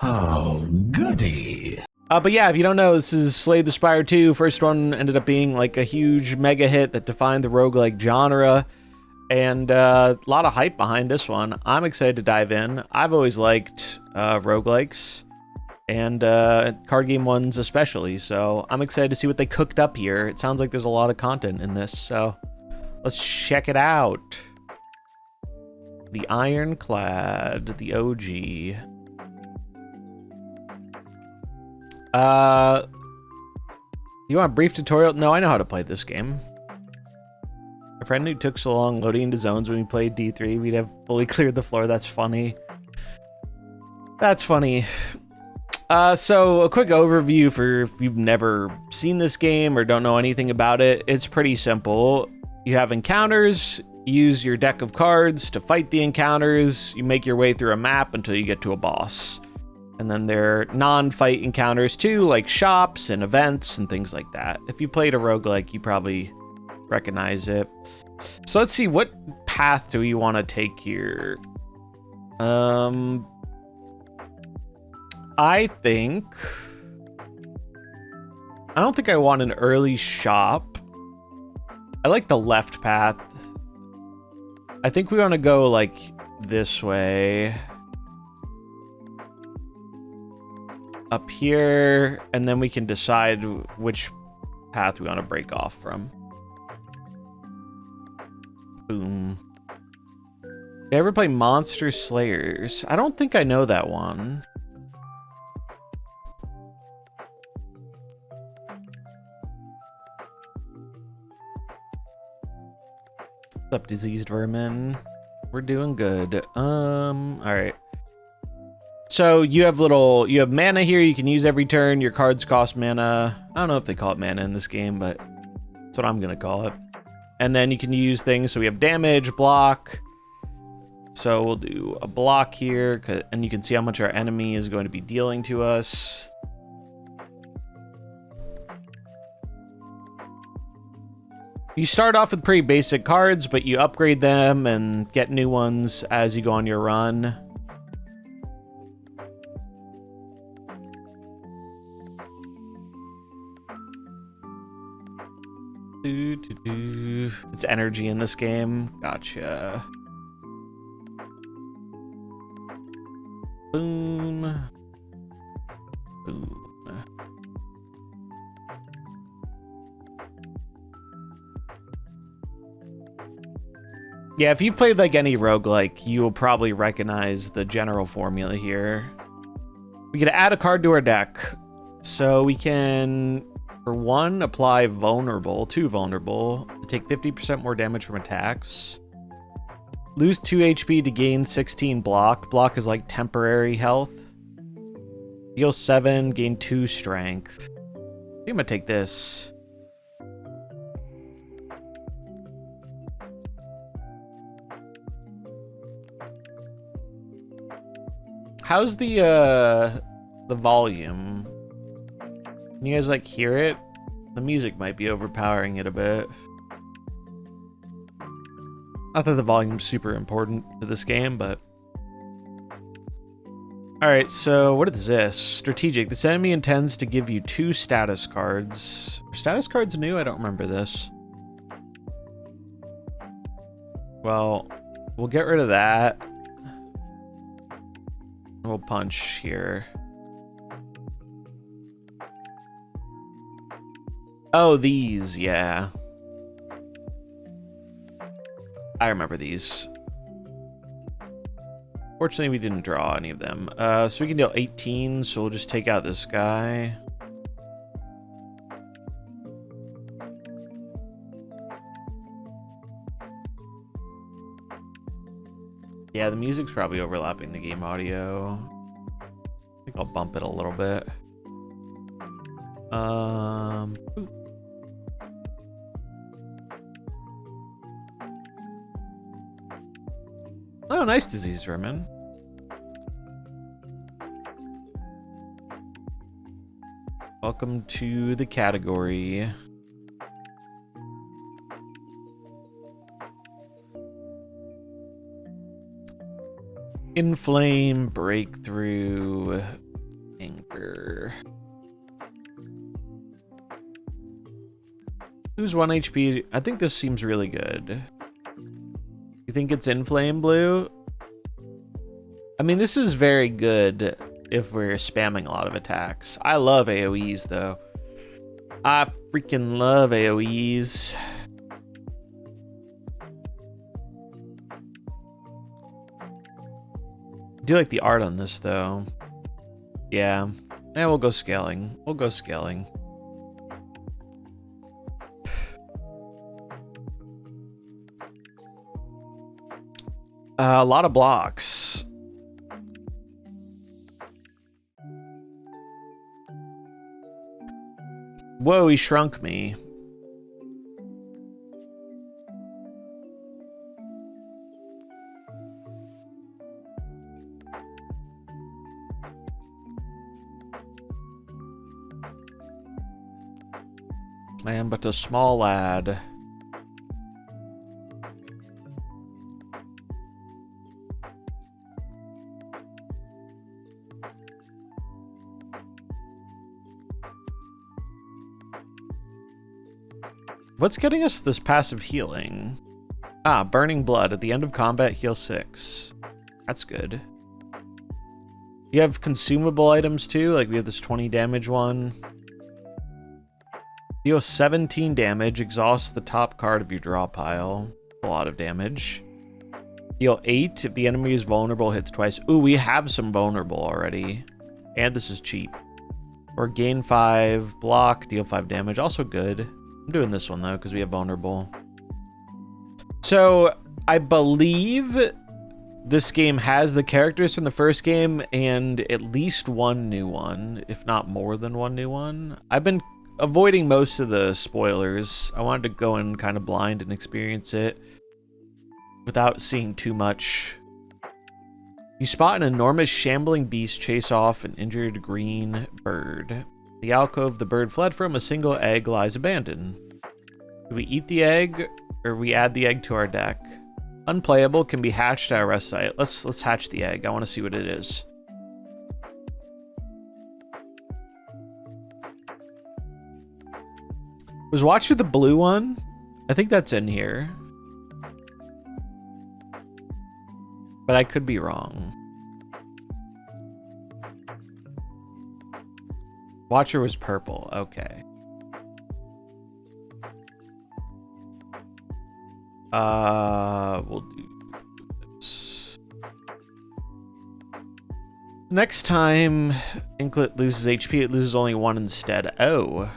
Oh, goody. But yeah, if you don't know, this is Slay the Spire 2. First one ended up being like a huge mega hit that defined the roguelike genre. And a lot of hype behind this one. I'm excited to dive in. I've always liked roguelikes. And card game ones especially. So I'm excited to see what they cooked up here. It sounds like there's a lot of content in this. So let's check it out. The Ironclad, the OG. You want a brief tutorial? No, I know how to play this game. A friend who took so long loading into zones when we played D3, we'd have fully cleared the floor. That's funny. That's funny. So a quick overview for if you've never seen this game or don't know anything about it. It's pretty simple. You have encounters. Use your deck of cards to fight the encounters. You make your way through a map until you get to a boss. And then there are non-fight encounters too, like shops and events and things like that. If you played a roguelike, you probably recognize it. So let's see, what path do we want to take here? I don't think I want an early shop. I like the left path. I think we want to go like this way. Up here, and then we can decide which path we want to break off from. Boom. You ever play Monster Slayers? I don't think I know that one. What's up, diseased vermin? We're doing good. All right. So you have mana here you can use every turn. Your cards cost mana. I don't know if they call it mana in this game, but that's what I'm gonna call it. And then you can use things. So we have damage, block. So we'll do a block here, and you can see how much our enemy is going to be dealing to us. You start off with pretty basic cards, but you upgrade them and get new ones as you go on your run. It's energy in this game. Gotcha. Boom. Boom. Yeah, if you've played like any roguelike, you will probably recognize the general formula here. We can add a card to our deck. So we can, for 1, apply vulnerable, 2 vulnerable, to take 50% more damage from attacks. Lose 2 HP to gain 16 block. Block is like temporary health. Deal 7, gain 2 strength. I think I'm gonna take this. How's the volume? Can you guys like hear it? The music might be overpowering it a bit. Not that the volume's super important to this game, but... Alright, so what is this? Strategic. This enemy intends to give you 2 status cards. Are status cards new? I don't remember this. Well, we'll get rid of that. We'll punch here. Oh, these, yeah. I remember these. Fortunately, we didn't draw any of them. So we can deal 18, so we'll just take out this guy. Yeah, the music's probably overlapping the game audio. I think I'll bump it a little bit. Ooh. Oh, nice disease vermin. Welcome to the category. Inflame, breakthrough, looking for... Lose 1 HP. I think this seems really good. You think it's in Flame Blue? I mean, this is very good if we're spamming a lot of attacks. I love AoEs, though. I freaking love AoEs. I do like the art on this, though. Yeah. We'll go scaling. We'll go scaling. A lot of blocks. Whoa, he shrunk me. I am but a small lad. What's getting us this passive healing? Ah, Burning Blood. At the end of combat, heal 6. That's good. You have consumable items too? Like we have this 20 damage one. Deal 17 damage. Exhaust the top card of your draw pile. A lot of damage. Deal 8 if the enemy is vulnerable, hits twice. Ooh, we have some vulnerable already. And this is cheap. Or gain 5, block, deal 5 damage. Also good. I'm doing this one, though, because we have vulnerable. So, I believe this game has the characters from the first game and at least one new one, if not more than one new one. I've been avoiding most of the spoilers. I wanted to go in kind of blind and experience it without seeing too much. You spot an enormous shambling beast chase off an injured green bird. The alcove the bird fled from, a single egg lies abandoned. Do we eat the egg, or we add the egg to our deck? Unplayable, can be hatched at a rest site. Let's hatch the egg. I want to see what it is. Was Watcher the blue one? I think that's in here. But I could be wrong. Watcher was purple. Okay. We'll do this. Next time Inklet loses HP, it loses only 1 instead. Oh.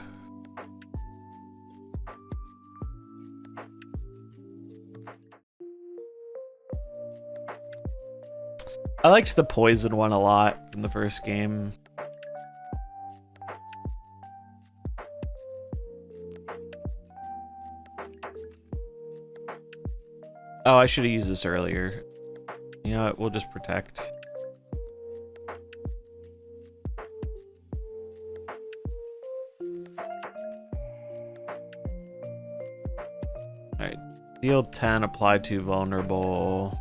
I liked the poison one a lot from the first game. Oh, I should have used this earlier. You know what? We'll just protect. Alright. Deal 10, apply to vulnerable.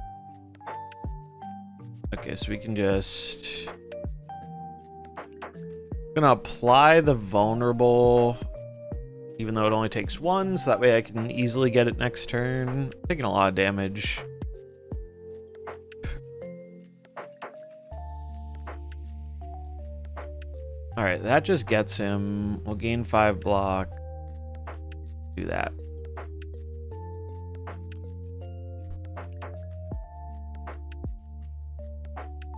Okay, so we can just... gonna apply the vulnerable, even though it only takes 1, so that way I can easily get it next turn. Taking a lot of damage. Alright, that just gets him. We'll gain 5 block. Do that.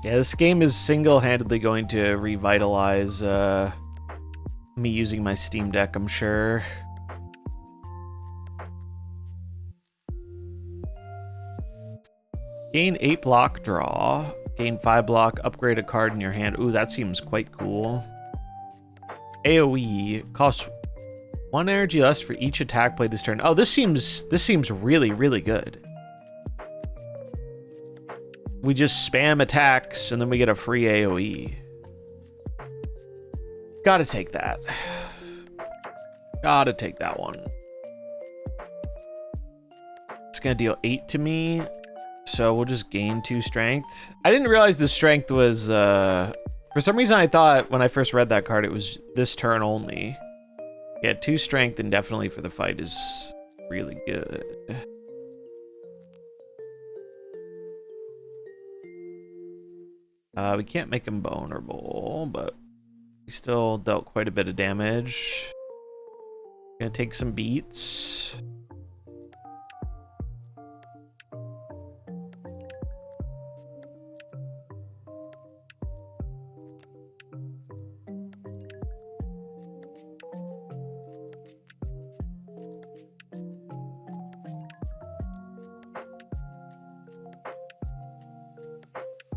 Yeah, this game is single-handedly going to revitalize me using my Steam Deck, I'm sure. Gain 8 block, draw. Gain 5 block, upgrade a card in your hand. Ooh, that seems quite cool. AoE costs 1 energy less for each attack played this turn. Oh, this seems really, really good. We just spam attacks and then we get a free AoE. Gotta take that. Gotta take that one. It's gonna deal 8 to me, so we'll just gain 2 strength. I didn't realize the strength was for For some reason, I thought when I first read that card, it was this turn only. Yeah, 2 strength and definitely for the fight is really good. We can't make him vulnerable, but he still dealt quite a bit of damage. Gonna take some beats.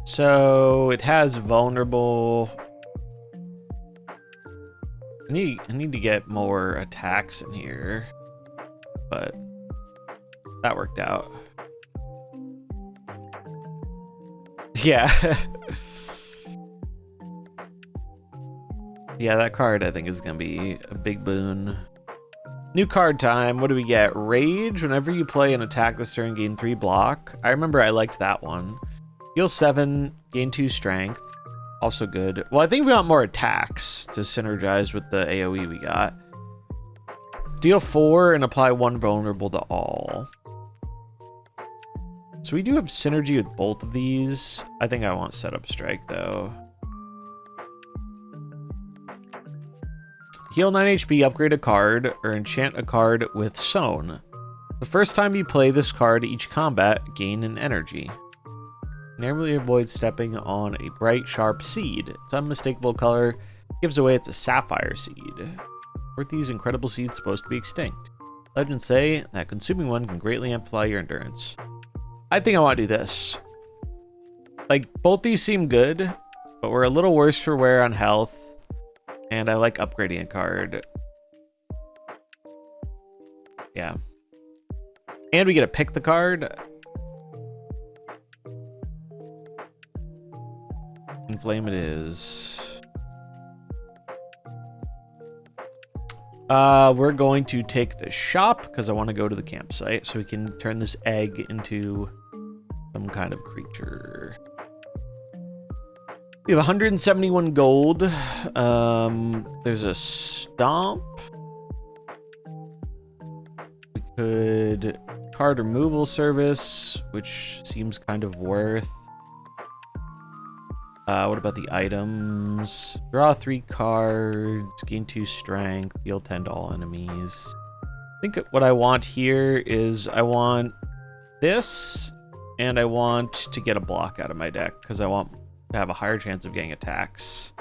So it has vulnerable. I need to get more attacks in here, but that worked out. Yeah. Yeah, that card I think is gonna be a big boon. New card time. What do we get? Rage. Whenever you play an attack this turn, gain 3 block. I remember I liked that one. Heal 7, gain 2 strength. Also good. Well, I think we want more attacks to synergize with the AoE we got. Deal 4 and apply 1 vulnerable to all. So we do have synergy with both of these. I think I want setup strike though. Heal 9 HP, upgrade a card, or enchant a card with Sown. The first time you play this card each combat, gain an energy. Narrowly avoid stepping on a bright, sharp seed. Its unmistakable color gives away it's a sapphire seed. Aren't these incredible seeds supposed to be extinct? Legends say that consuming one can greatly amplify your endurance. I think I want to do this. Like, both these seem good, but we're a little worse for wear on health, and I like upgrading a card. Yeah. And we get to pick the card. Inflame it is. We're going to take the shop because I want to go to the campsite so we can turn this egg into some kind of creature. We have 171 gold. There's a stomp. We could card removal service, which seems kind of worth. What about the items? Draw 3 cards, gain 2 strength, deal 10 to all enemies. I think what I want here is I want this, and I want to get a block out of my deck because I want to have a higher chance of getting attacks.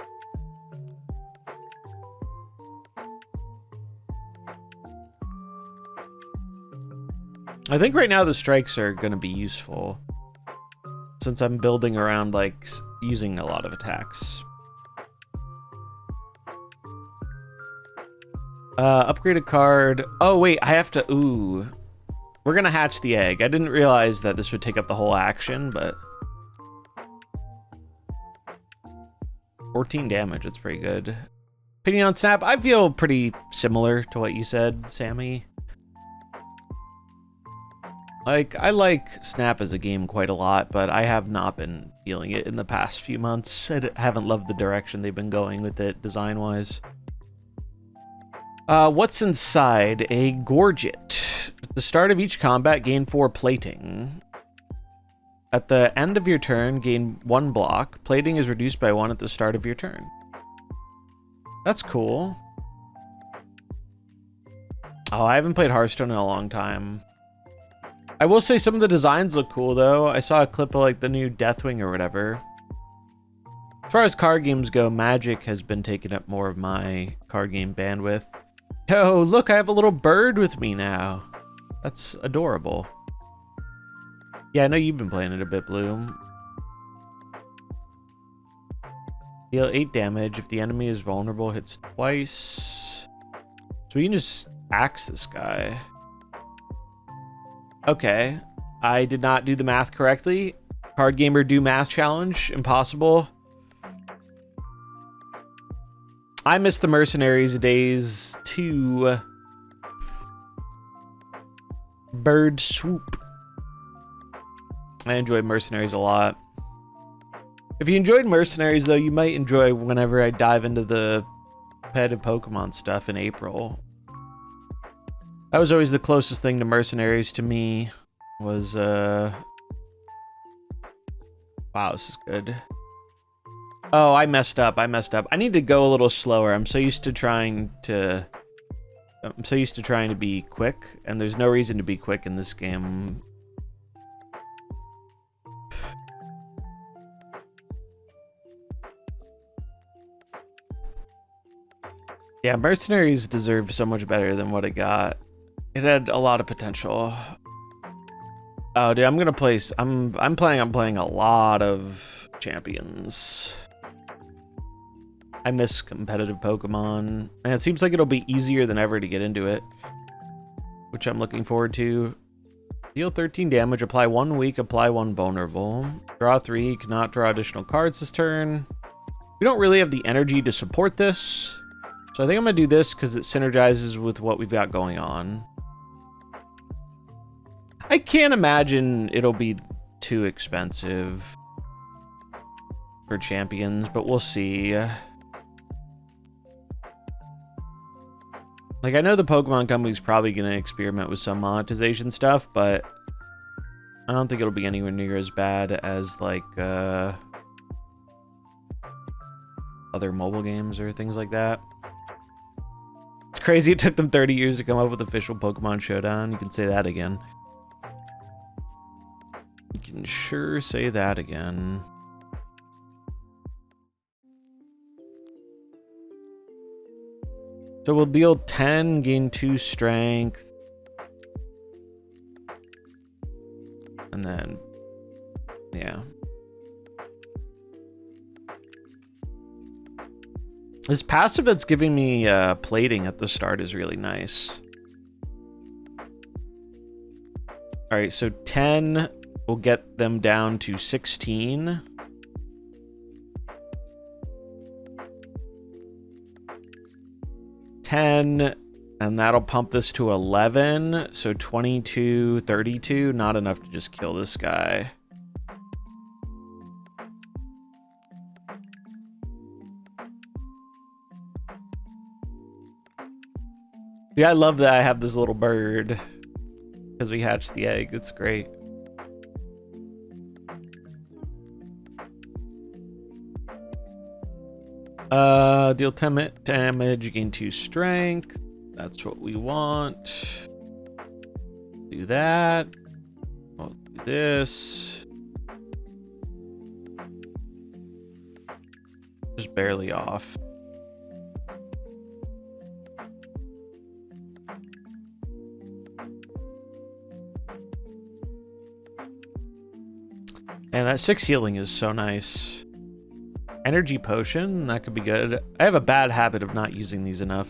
I think right now the strikes are going to be useful since I'm building around like using a lot of attacks. Upgrade a card. Oh wait, I have to, ooh. We're gonna hatch the egg. I didn't realize that this would take up the whole action, but 14 damage, it's pretty good. Opinion on Snap, I feel pretty similar to what you said, Sammy. Like, I like Snap as a game quite a lot, but I have not been feeling it in the past few months. I haven't loved the direction they've been going with it, design-wise. What's inside? A Gorget. At the start of each combat, gain 4 plating. At the end of your turn, gain 1 block. Plating is reduced by 1 at the start of your turn. That's cool. Oh, I haven't played Hearthstone in a long time. I will say some of the designs look cool, though. I saw a clip of, like, the new Deathwing or whatever. As far as card games go, Magic has been taking up more of my card game bandwidth. Oh, look, I have a little bird with me now. That's adorable. Yeah, I know you've been playing it a bit, Bloom. Deal 8 damage. If the enemy is vulnerable, hits twice. So we can just axe this guy. Okay, I did not do the math correctly. Card gamer do math challenge, impossible. I miss the Mercenaries days too. Bird swoop. I enjoy Mercenaries a lot. If you enjoyed Mercenaries, though, you might enjoy whenever I dive into the competitive Pokemon stuff in April. That was always the closest thing to Mercenaries to me. Was, wow, this is good. Oh, I messed up. I need to go a little slower. I'm so used to trying to be quick, and there's no reason to be quick in this game. Yeah, Mercenaries deserve so much better than what it got. It had a lot of potential. Oh, dude, I'm gonna play. I'm planning on playing a lot of champions. I miss competitive Pokemon, and it seems like it'll be easier than ever to get into it, which I'm looking forward to. Deal 13 damage, apply 1 weak, apply 1 vulnerable. Draw 3, cannot draw additional cards this turn. We don't really have the energy to support this, so I think I'm gonna do this because it synergizes with what we've got going on. I can't imagine it'll be too expensive for champions, but we'll see. Like, I know the Pokemon Company's probably going to experiment with some monetization stuff, but I don't think it'll be anywhere near as bad as, like, other mobile games or things like that. It's crazy it took them 30 years to come up with official Pokemon Showdown. You can say that again. You can sure say that again. So we'll deal 10, gain 2 strength. And then, yeah. This passive that's giving me plating at the start is really nice. Alright, so 10 will get them down to 16. And that'll pump this to 11, so 22, 32, not enough to just kill this guy. Yeah, I love that I have this little bird because we hatched the egg. It's great. Deal 10 damage, gain 2 strength. That's what we want. Do that. We'll do this. Just barely off. And that 6 healing is so nice. Energy potion, that could be good. I have a bad habit of not using these enough.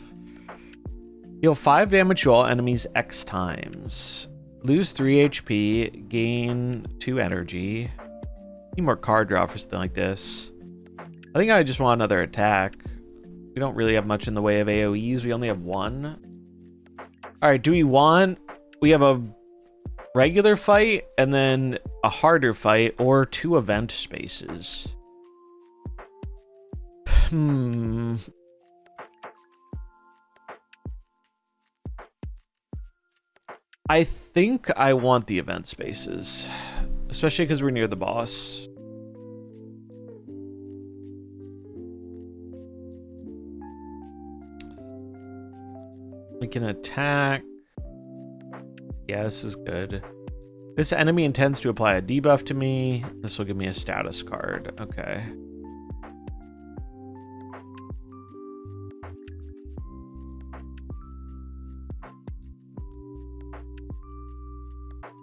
Deal 5 damage to all enemies X times. Lose 3 HP, gain 2 energy. Need more card draw for something like this. I think I just want another attack. We don't really have much in the way of AoEs. We only have 1. Alright, do we want... We have a regular fight and then a harder fight or 2 event spaces. I think I want the event spaces, especially because we're near the boss. We can attack. Yeah, this is good. This enemy intends to apply a debuff to me. This will give me a status card. Okay.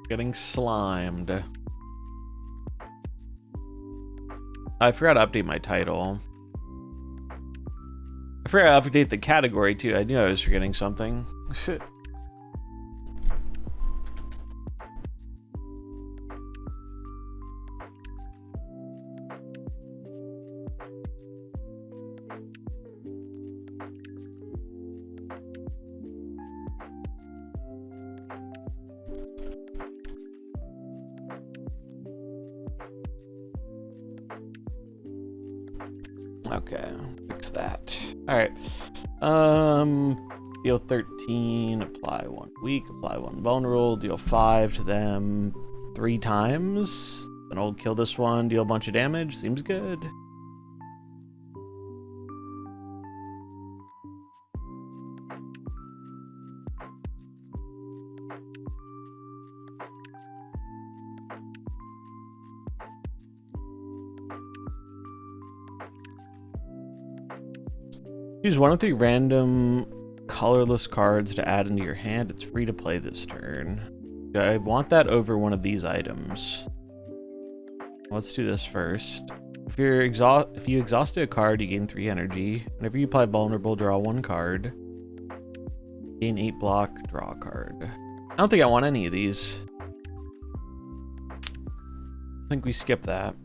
Getting slimed. I forgot to update my title. I forgot to update the category too. I knew I was forgetting something. Shit. Okay, fix that. Alright. Deal 13, apply 1 weak, apply 1 vulnerable, deal 5 to them 3 times. Then I'll kill this one, deal a bunch of damage. Seems good. Choose 1 of 3 random colorless cards to add into your hand. It's free to play this turn. I want that over one of these items. Let's do this first. If you exhausted a card, you gain 3 energy. Whenever you apply vulnerable, draw 1 card. Gain 8 block, draw a card. I don't think I want any of these. I think we skip that.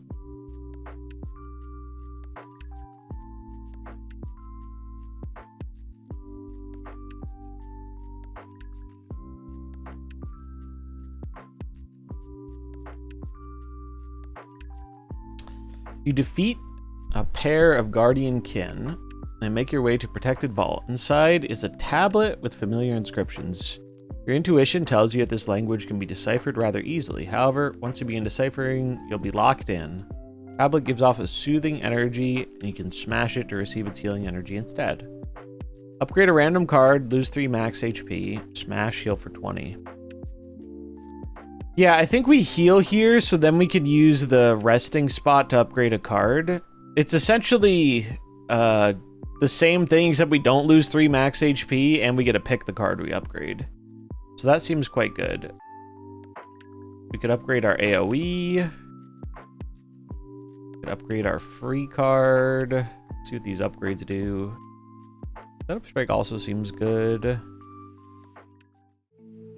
You defeat a pair of guardian kin and make your way to protected vault. Inside is a tablet with familiar inscriptions. Your intuition tells you that this language can be deciphered rather easily. However, once you begin deciphering, you'll be locked in. The tablet gives off a soothing energy, and you can smash it to receive its healing energy instead. Upgrade a random card, lose 3 max HP, smash, heal for 20. Yeah, I think we heal here, so then we could use the resting spot to upgrade a card. It's essentially the same thing, except we don't lose 3 max HP, and we get to pick the card we upgrade. So that seems quite good. We could upgrade our AoE. We could upgrade our free card. See what these upgrades do. Setup Strike also seems good.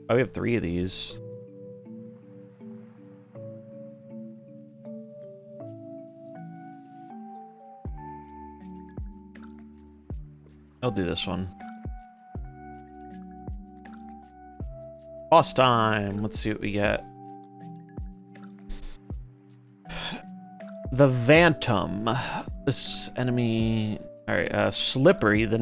Oh, we have 3 of these. I'll do this one. Boss time. Let's see what we get. The Phantom. This enemy... Alright, Slippery. The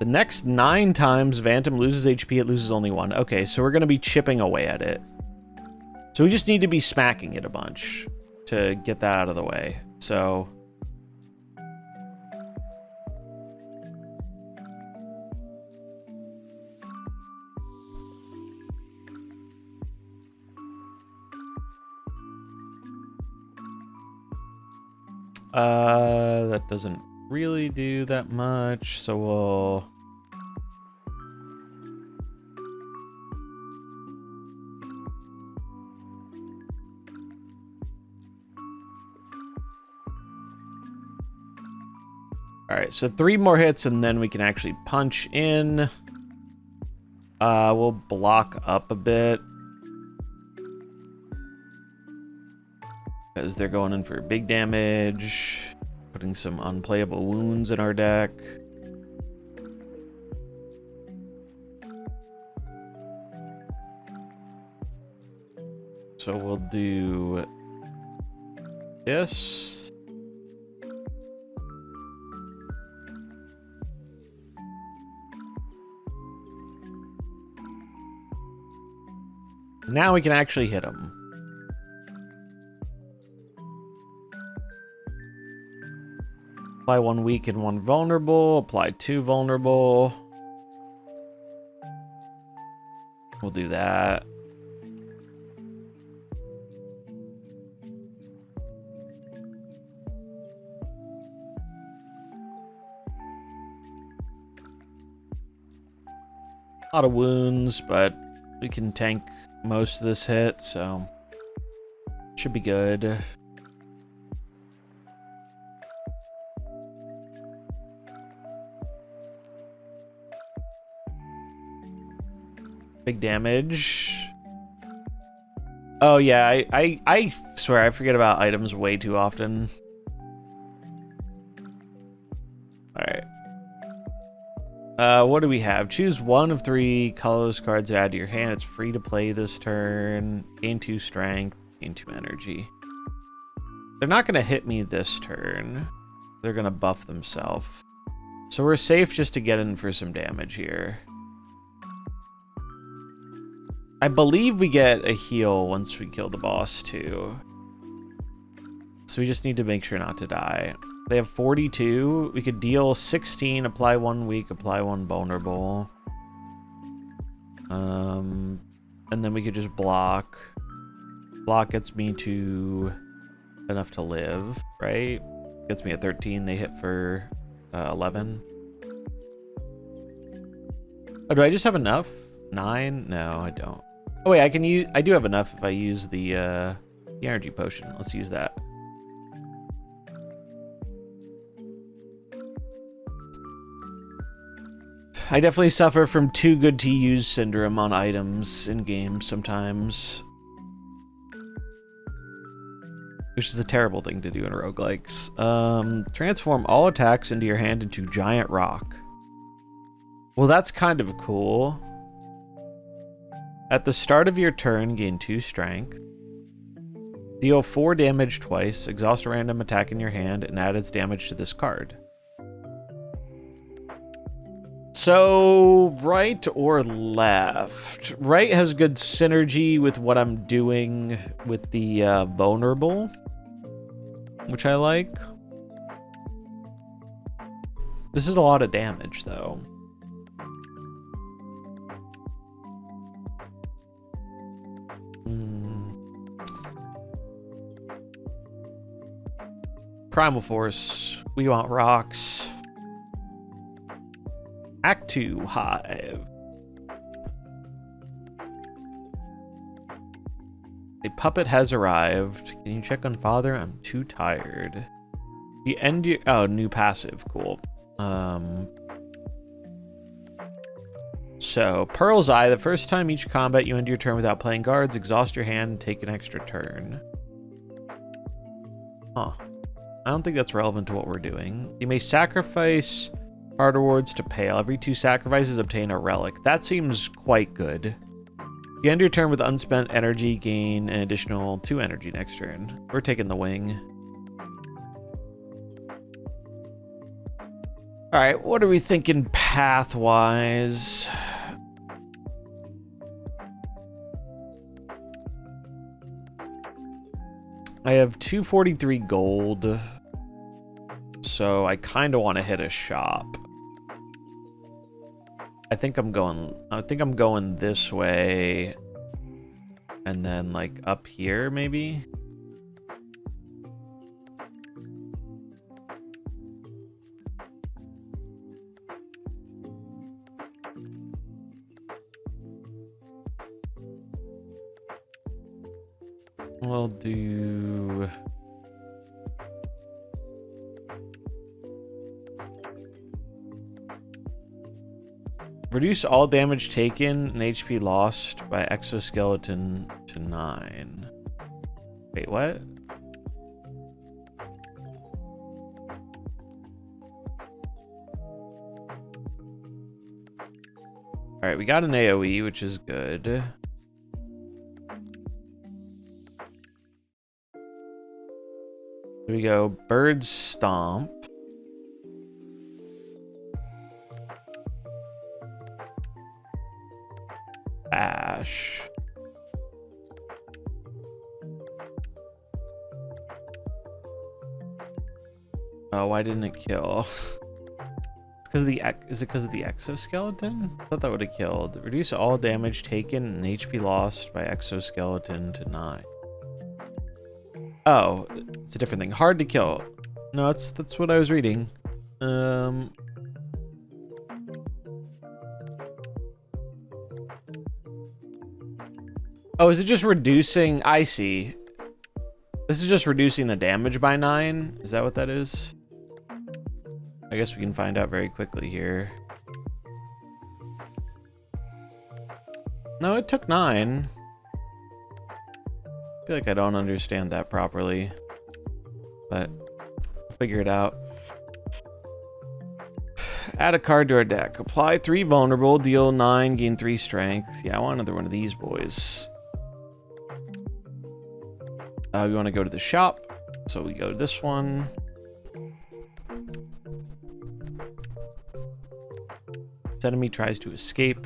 next 9 times Phantom loses HP, it loses only 1. Okay, so we're going to be chipping away at it. So we just need to be smacking it a bunch to get that out of the way. So... that doesn't really do that much, so we'll... Alright, so 3 more hits and then we can actually punch in. We'll block up a bit. Because they're going in for big damage. Putting some unplayable wounds in our deck. So we'll do this. Now we can actually hit him. Apply 1 weak and 1 vulnerable. Apply 2 vulnerable. We'll do that. A lot of wounds, but we can tank most of this hit, so should be good. Big damage. Oh yeah, I swear I forget about items way too often. Alright. What do we have? Choose 1 of 3 colorless cards to add to your hand. It's free to play this turn. Gain 2 strength, gain 2 energy. They're not gonna hit me this turn. They're gonna buff themselves. So we're safe just to get in for some damage here. I believe we get a heal once we kill the boss too. So we just need to make sure not to die. They have 42. We could deal 16, apply 1 weak, apply 1 vulnerable. And then we could just block. Block gets me to enough to live, right? Gets me at 13. They hit for 11. Oh, do I just have enough? 9? No, I don't. Oh wait, I can use. I do have enough if I use the energy potion. Let's use that. I definitely suffer from too good to use syndrome on items in games sometimes. Which is a terrible thing to do in roguelikes. Transform all attacks into your hand into giant rock. Well, that's kind of cool. At the start of your turn, gain 2 strength. Deal 4 damage twice. Exhaust a random attack in your hand and add its damage to this card. So, right or left? Right has good synergy with what I'm doing with the vulnerable, which I like. This is a lot of damage, though. Primal Force. We want rocks. Act 2, Hive. A puppet has arrived. Can you check on father? I'm too tired. The end your... Oh, new passive. Cool. So, Pearl's Eye. The first time each combat you end your turn without playing guards, exhaust your hand and take an extra turn. Huh. I don't think that's relevant to what we're doing. You may sacrifice card rewards to Pale. Every 2 sacrifices obtain a relic. That seems quite good. You end your turn with unspent energy, gain an additional 2 energy next turn. We're taking the wing. Alright, what are we thinking path-wise? I have 243 gold. So I kind of want to hit a shop. I think I'm going this way. And then like up here maybe. We'll do... Reduce all damage taken and HP lost by exoskeleton to 9. Wait, what? Alright, we got an AoE, which is good. Here we go. Bird Stomp. Ash. Oh, why didn't it kill? Because of the is it because of the exoskeleton? I thought that would have killed. Reduce all damage taken and HP lost by exoskeleton to 9. Oh, it's a different thing. Hard to kill. No, that's what I was reading. Oh, is it just reducing? I see. This is just reducing the damage by 9. Is that what that is? I guess we can find out very quickly here. No, it took 9. I feel like I don't understand that properly, but we'll figure it out. Add a card to our deck. Apply 3 vulnerable, deal 9, gain 3 strength. Yeah, I want another one of these boys. We want to go to the shop, so we go to this one. This enemy tries to escape.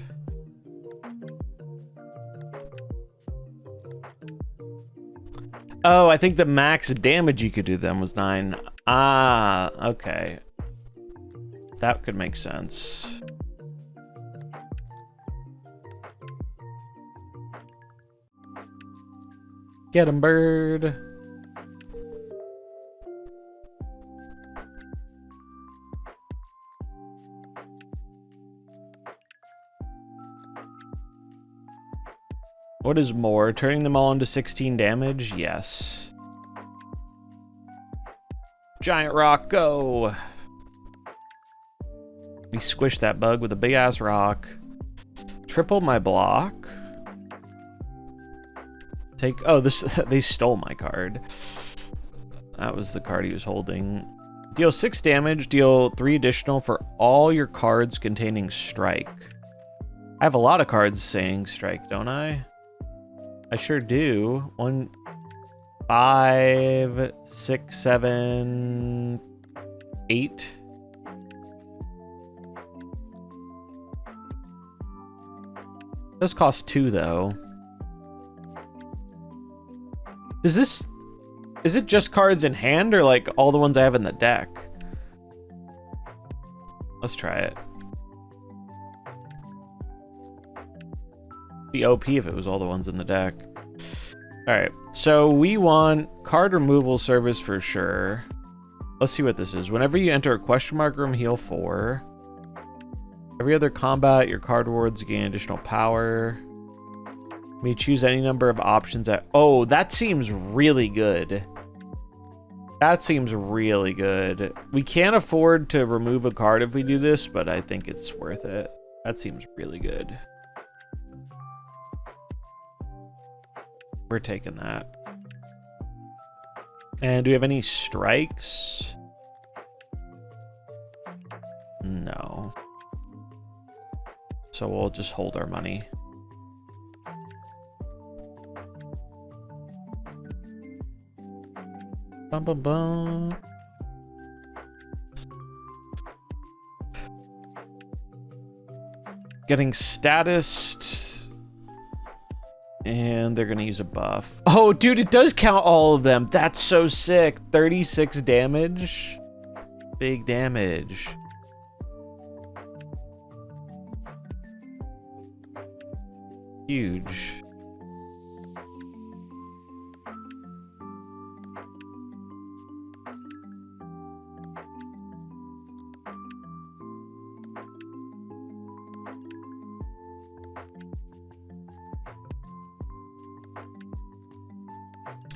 Oh, I think the max damage you could do them was 9. Ah, okay. That could make sense. Get him, bird. What is more? Turning them all into 16 damage? Yes. Giant rock, go! We squished that bug with a big ass rock. Triple my block. Take, oh, this, they stole my card. That was the card he was holding. Deal 6 damage, deal 3 additional for all your cards containing strike. I have a lot of cards saying strike, don't I? I sure do. 1, 5, 6, 7, 8. Does cost 2 though. Is it just cards in hand or like all the ones I have in the deck? Let's try it. Be OP if it was all the ones in the deck. Alright, so we want card removal service for sure. Let's see what this is. Whenever you enter a question mark room, heal 4. Every other combat, your card rewards gain additional power. You may choose any number of options at... Oh, that seems really good. That seems really good. We can't afford to remove a card if we do this, but I think it's worth it. That seems really good. We're taking that. And do we have any strikes? No. So we'll just hold our money. Bum, bum, bum. Getting statused. And they're gonna use a buff. Oh, dude, it does count all of them. That's so sick. 36 damage. Big damage. Huge.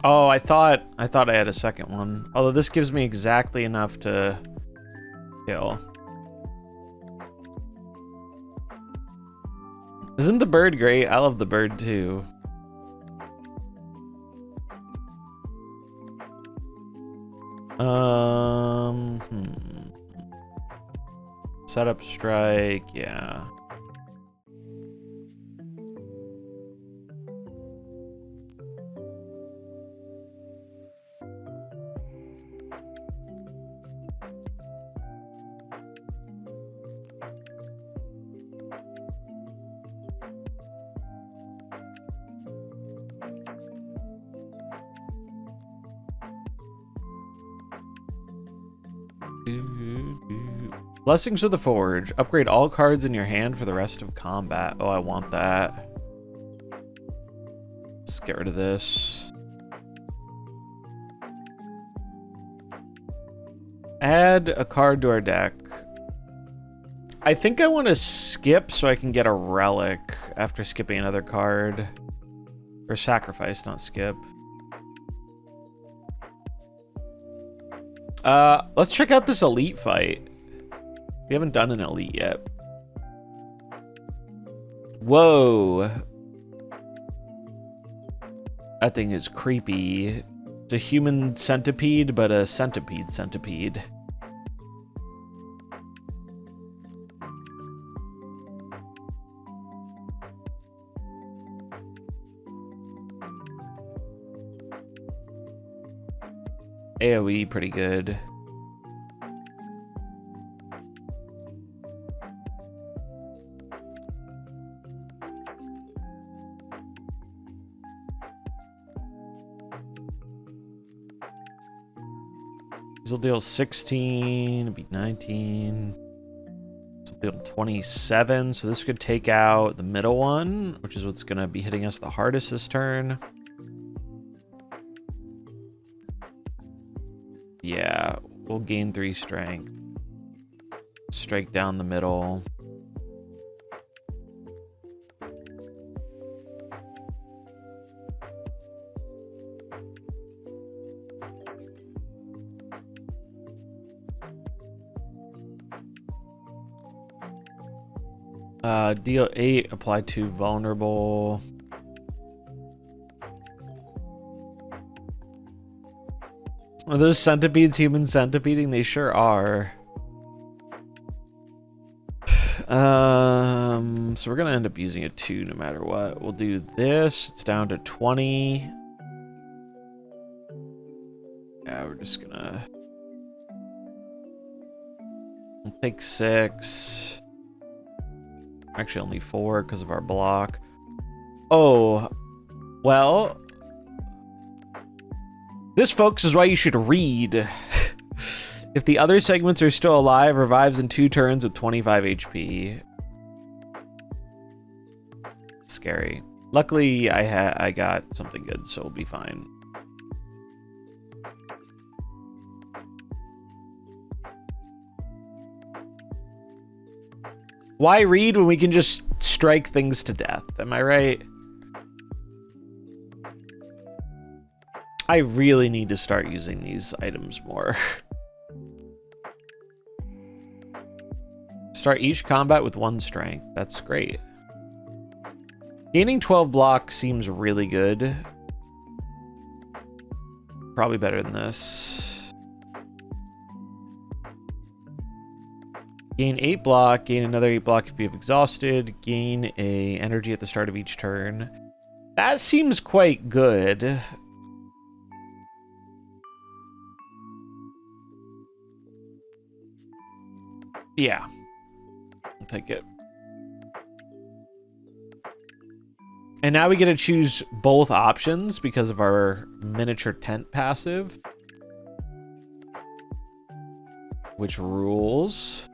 Oh, I thought I had a second one. Although this gives me exactly enough to kill. Isn't the bird great? I love the bird too. Setup strike, yeah. Blessings of the Forge. Upgrade all cards in your hand for the rest of combat. Oh, I want that. Let's get rid of this. Add a card to our deck. I think I want to skip so I can get a relic after skipping another card. Or sacrifice, not skip. Let's check out this elite fight. We haven't done an elite yet. Whoa. That thing is creepy. It's a human centipede, but a centipede. AoE, pretty good. These will deal 16, it'll be 19. This will deal 27, so this could take out the middle one, which is what's going to be hitting us the hardest this turn. Yeah, we'll gain 3 strength. Strike down the middle. Deal 8, apply to vulnerable. Are those centipedes human centipeding? They sure are. So we're gonna end up using a 2 no matter what. We'll do this. It's down to 20. Yeah, we're just gonna... We'll take 6. Actually, only 4 because of our block. Oh, well... This, folks, is why you should read. If the other segments are still alive, revives in 2 turns with 25 HP. Scary. Luckily, I got something good, so we'll be fine. Why read when we can just strike things to death? Am I right? I really need to start using these items more. Start each combat with 1 strength. That's great. Gaining 12 block seems really good. Probably better than this. Gain 8 block, gain another 8 block if you have exhausted, gain a energy at the start of each turn. That seems quite good. Yeah. I'll take it. And now we get to choose both options because of our miniature tent passive. Which rules.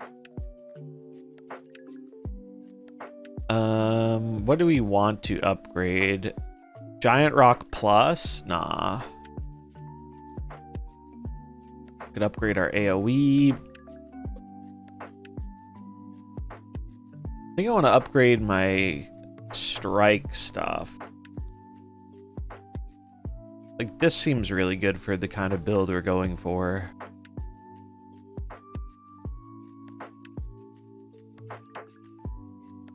What do we want to upgrade? Giant Rock Plus? Nah. Could upgrade our AoE. I think I want to upgrade my strike stuff. Like, this seems really good for the kind of build we're going for.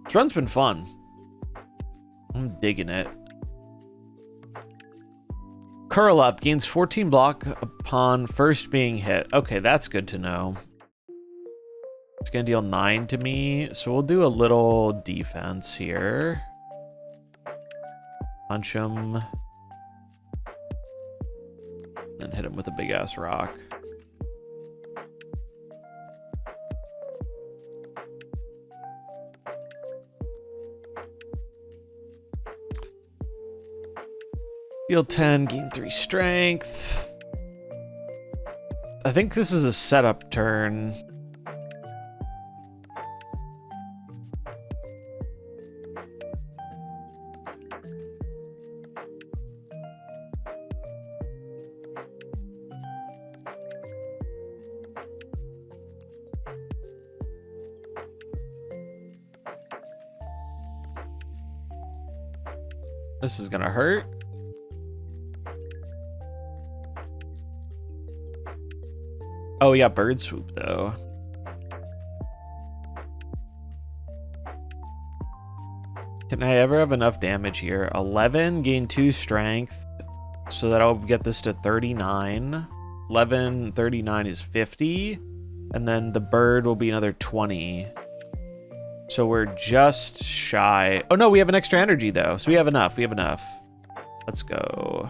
This run's been fun. I'm digging it. Curl Up gains 14 block upon first being hit. Okay, that's good to know. It's gonna deal 9 to me, so we'll do a little defense here. Punch him. Then hit him with a big ass rock. Deal 10, gain 3 strength. I think this is a setup turn. This is gonna hurt. Oh yeah, bird swoop though. Can I ever have enough damage here? 11, gain 2 strength. So that'll get this to 39. 11, 39 is 50. And then the bird will be another 20. So we're just shy. Oh no, we have an extra energy though. So we have enough. We have enough. Let's go.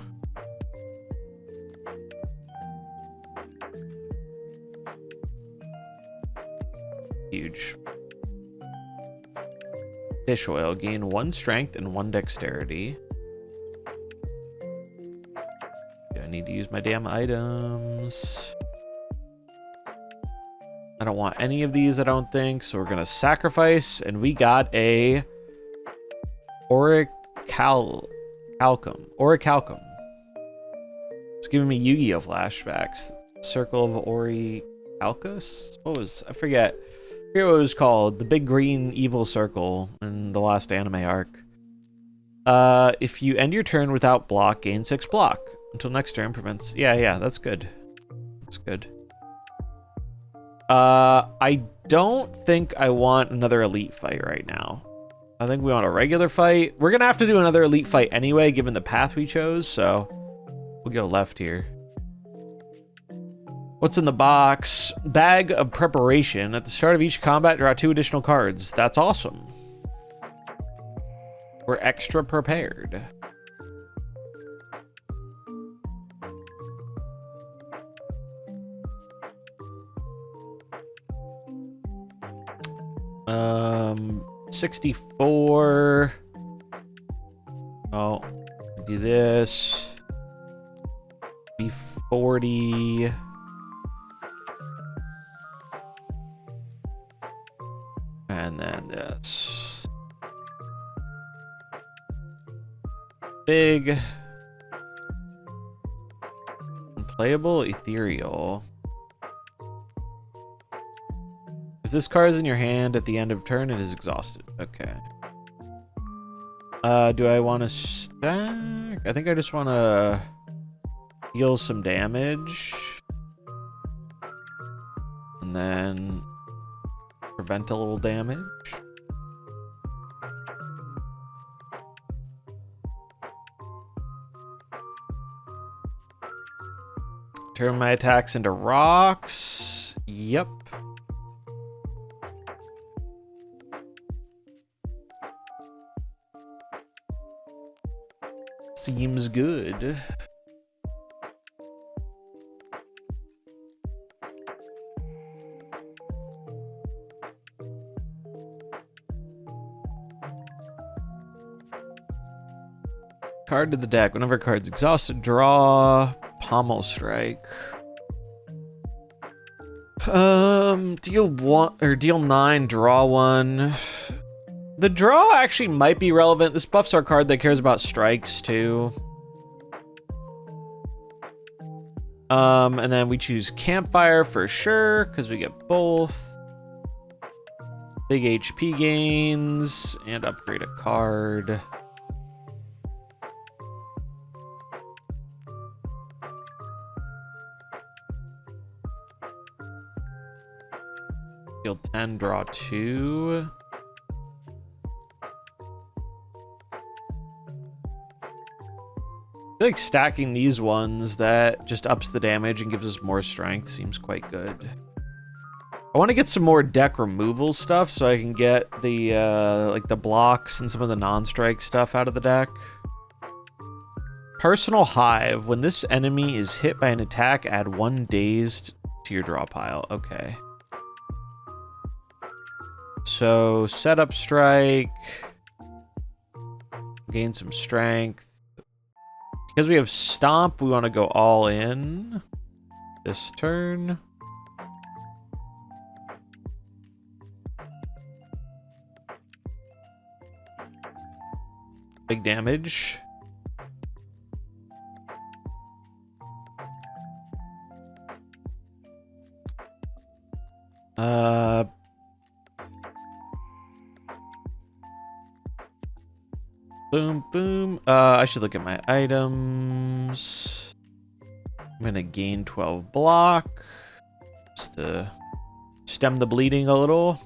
Huge. Fish oil. Gain 1 strength and 1 dexterity. Do I need to use my damn items? I don't want any of these, I don't think. So we're going to sacrifice, and we got a Orichalcum. It's giving me Yu-Gi-Oh! Flashbacks. Circle of Orichalcus? I forget what it was called. The big green evil circle in the last anime arc. If you end your turn without block, gain 6 block. Until next turn prevents... Yeah, that's good. That's good. I don't think I want another elite fight right now. I think we want a regular fight. We're gonna have to do another elite fight anyway, given the path we chose, so we'll go left here. What's in the box? Bag of preparation. At the start of each combat, draw 2 additional cards. That's awesome. We're extra prepared. Um, 64. Oh, do this. Be 40. And then this. Big. Unplayable, ethereal. If this card is in your hand at the end of turn, it is exhausted. Okay. Do I want to stack? I think I just want to deal some damage. And then prevent a little damage. Turn my attacks into rocks. Yep. Seems good. Card to the deck. Whenever a card's exhausted, draw Pommel Strike. Deal 1 or deal 9, draw 1. The draw actually might be relevant. This buffs our card that cares about strikes too. And then we choose Campfire for sure, because we get both. Big HP gains, and upgrade a card. Deal 10, draw 2. I feel like stacking these ones that just ups the damage and gives us more strength seems quite good. I want to get some more deck removal stuff so I can get the like the blocks and some of the non-strike stuff out of the deck. Personal Hive. When this enemy is hit by an attack, add 1 dazed to your draw pile. Okay. So setup strike. Gain some strength. Because we have Stomp, we want to go all in this turn. Big damage. Boom, boom. I should look at my items. I'm gonna gain 12 block just to stem the bleeding a little.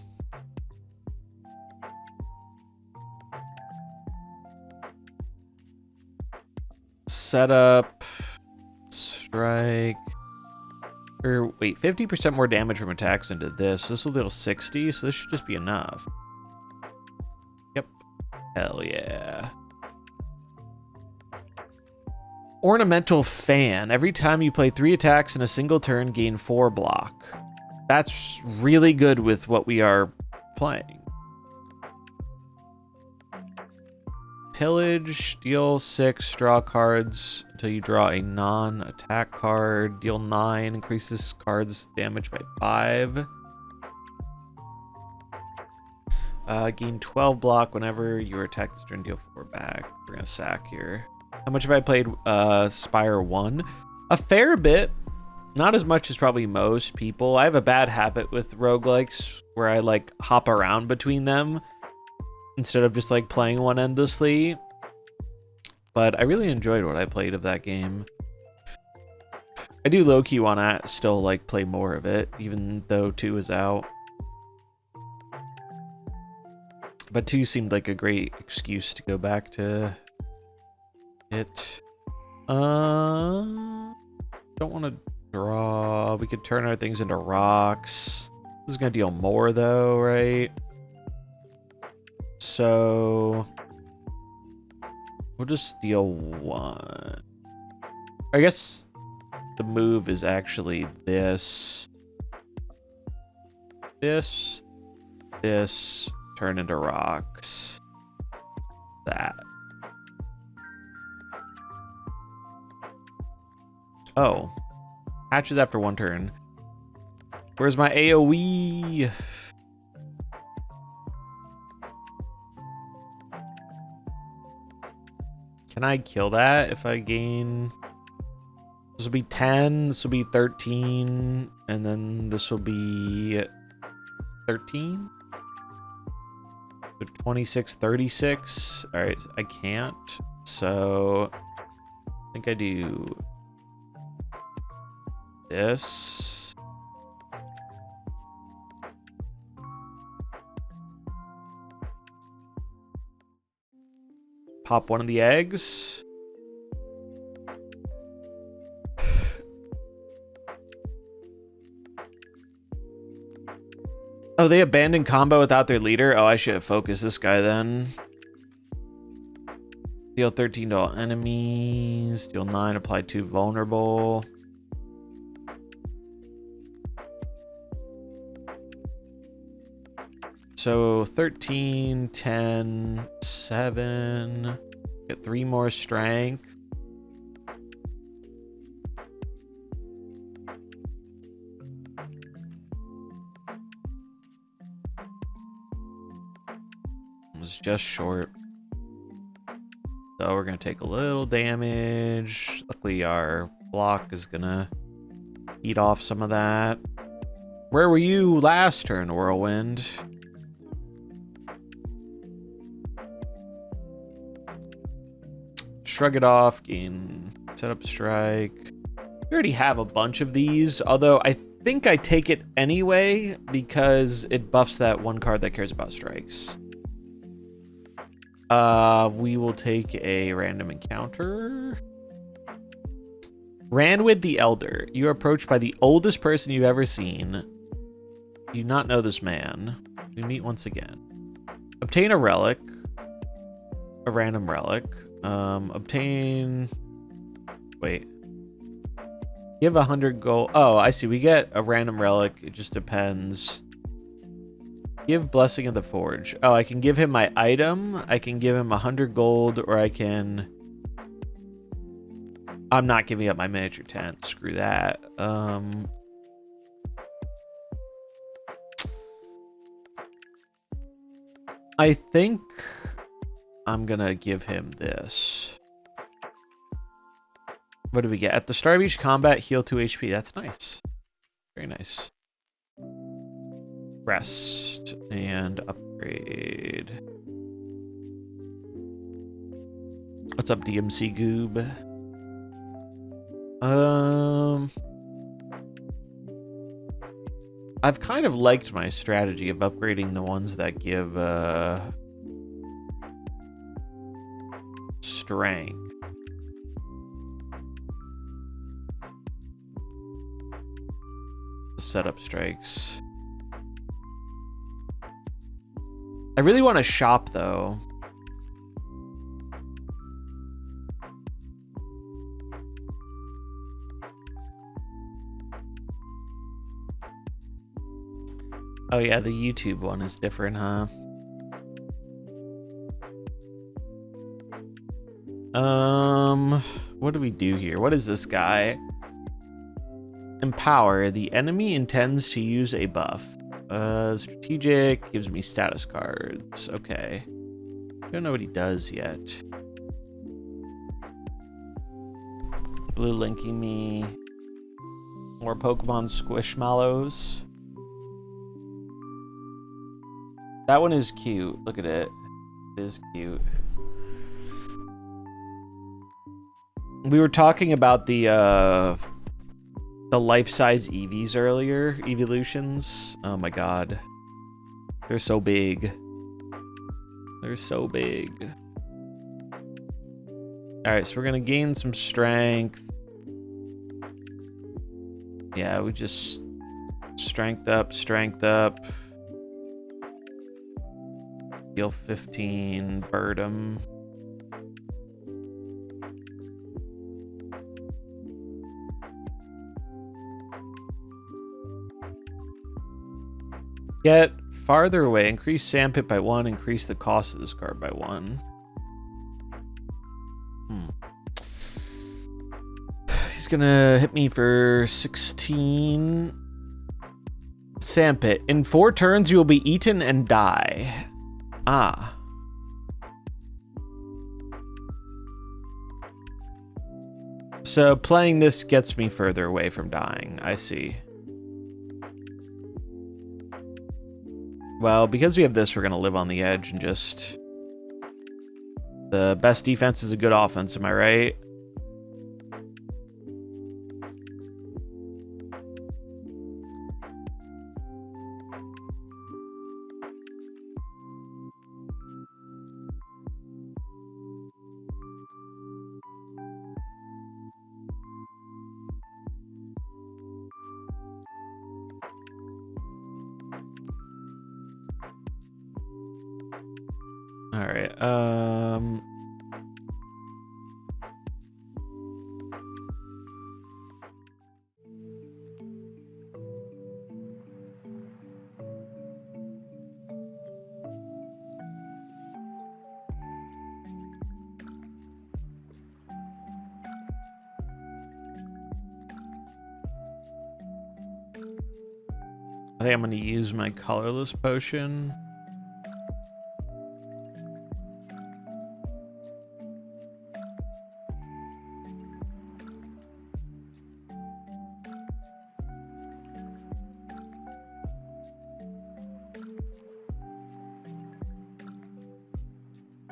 Setup, strike. Or wait, 50% more damage from attacks into this. This will deal 60, so this should just be enough. Yep. Hell yeah. Ornamental Fan. Every time you play 3 attacks in a single turn, gain 4 block. That's really good with what we are playing. Pillage. Deal 6, draw cards until you draw a non-attack card. Deal 9, increases cards damage by 5. Gain 12 block whenever you attack this turn, deal 4 back. We're gonna sack here. How much have I played Spire 1? A fair bit. Not as much as probably most people. I have a bad habit with roguelikes where I like hop around between them instead of just like playing one endlessly. But I really enjoyed what I played of that game. I do low-key want to still like play more of it, even though 2 is out. But 2 seemed like a great excuse to go back to it. Don't want to draw. We could turn our things into rocks. This is going to deal more though, right? So we'll just deal 1. I guess the move is actually this. This. Turn into rocks. That. Oh. Hatches after 1 turn. Where's my AoE? Can I kill that if I gain... This will be 10, this will be 13, and then this will be 13? So 26, 36. Alright, I can't. So I think I do this. Pop one of the eggs. Oh, they abandoned combo without their leader? Oh, I should have focused this guy then. Deal 13 to all enemies. Deal 9, apply 2 vulnerable. So 13, 10, 7. Get 3 more strength. Was just short. So we're gonna take a little damage. Luckily our block is gonna eat off some of that. Where were you last turn, Whirlwind? Shrug it off, gain set up strike. We already have a bunch of these, although I think I take it anyway because it buffs that one card that cares about strikes. We will take a random encounter. Ranwid the Elder. You are approached by the oldest person you've ever seen. You do not know this man. We meet once again. Obtain a relic. A random relic. Obtain... Wait. Give 100 gold. Oh, I see. We get a random relic. It just depends. Give Blessing of the Forge. Oh, I can give him my item. I can give him 100 gold, or I can... I'm not giving up my miniature tent. Screw that. I think I'm gonna give him this. What do we get? At the start of each combat, heal 2 HP. That's nice. Very nice. Rest and upgrade. What's up, DMC Goob? I've kind of liked my strategy of upgrading the ones that give strength. Setup strikes. I really want to shop though. Oh yeah, the YouTube one is different, huh? What do we do here? What is this guy? Empower. The enemy intends to use a buff. Strategic gives me status cards. Okay. Don't know what he does yet. Blue linking me. More Pokemon Squishmallows. That one is cute. Look at it. It is cute. We were talking about the life-size Eevees earlier. Evolutions. Oh my god. They're so big. They're so big. Alright, so we're gonna gain some strength. Yeah, we just strength up, strength up. Heal 15, bird him. Get farther away, increase sandpit by 1, increase the cost of this card by 1. He's gonna hit me for 16. Sandpit. In 4 turns, you will be eaten and die. Ah. So playing this gets me further away from dying. I see. Well, because we have this, we're going to live on the edge and just... The best defense is a good offense, am I right? All right. I think I'm going to use my colorless potion.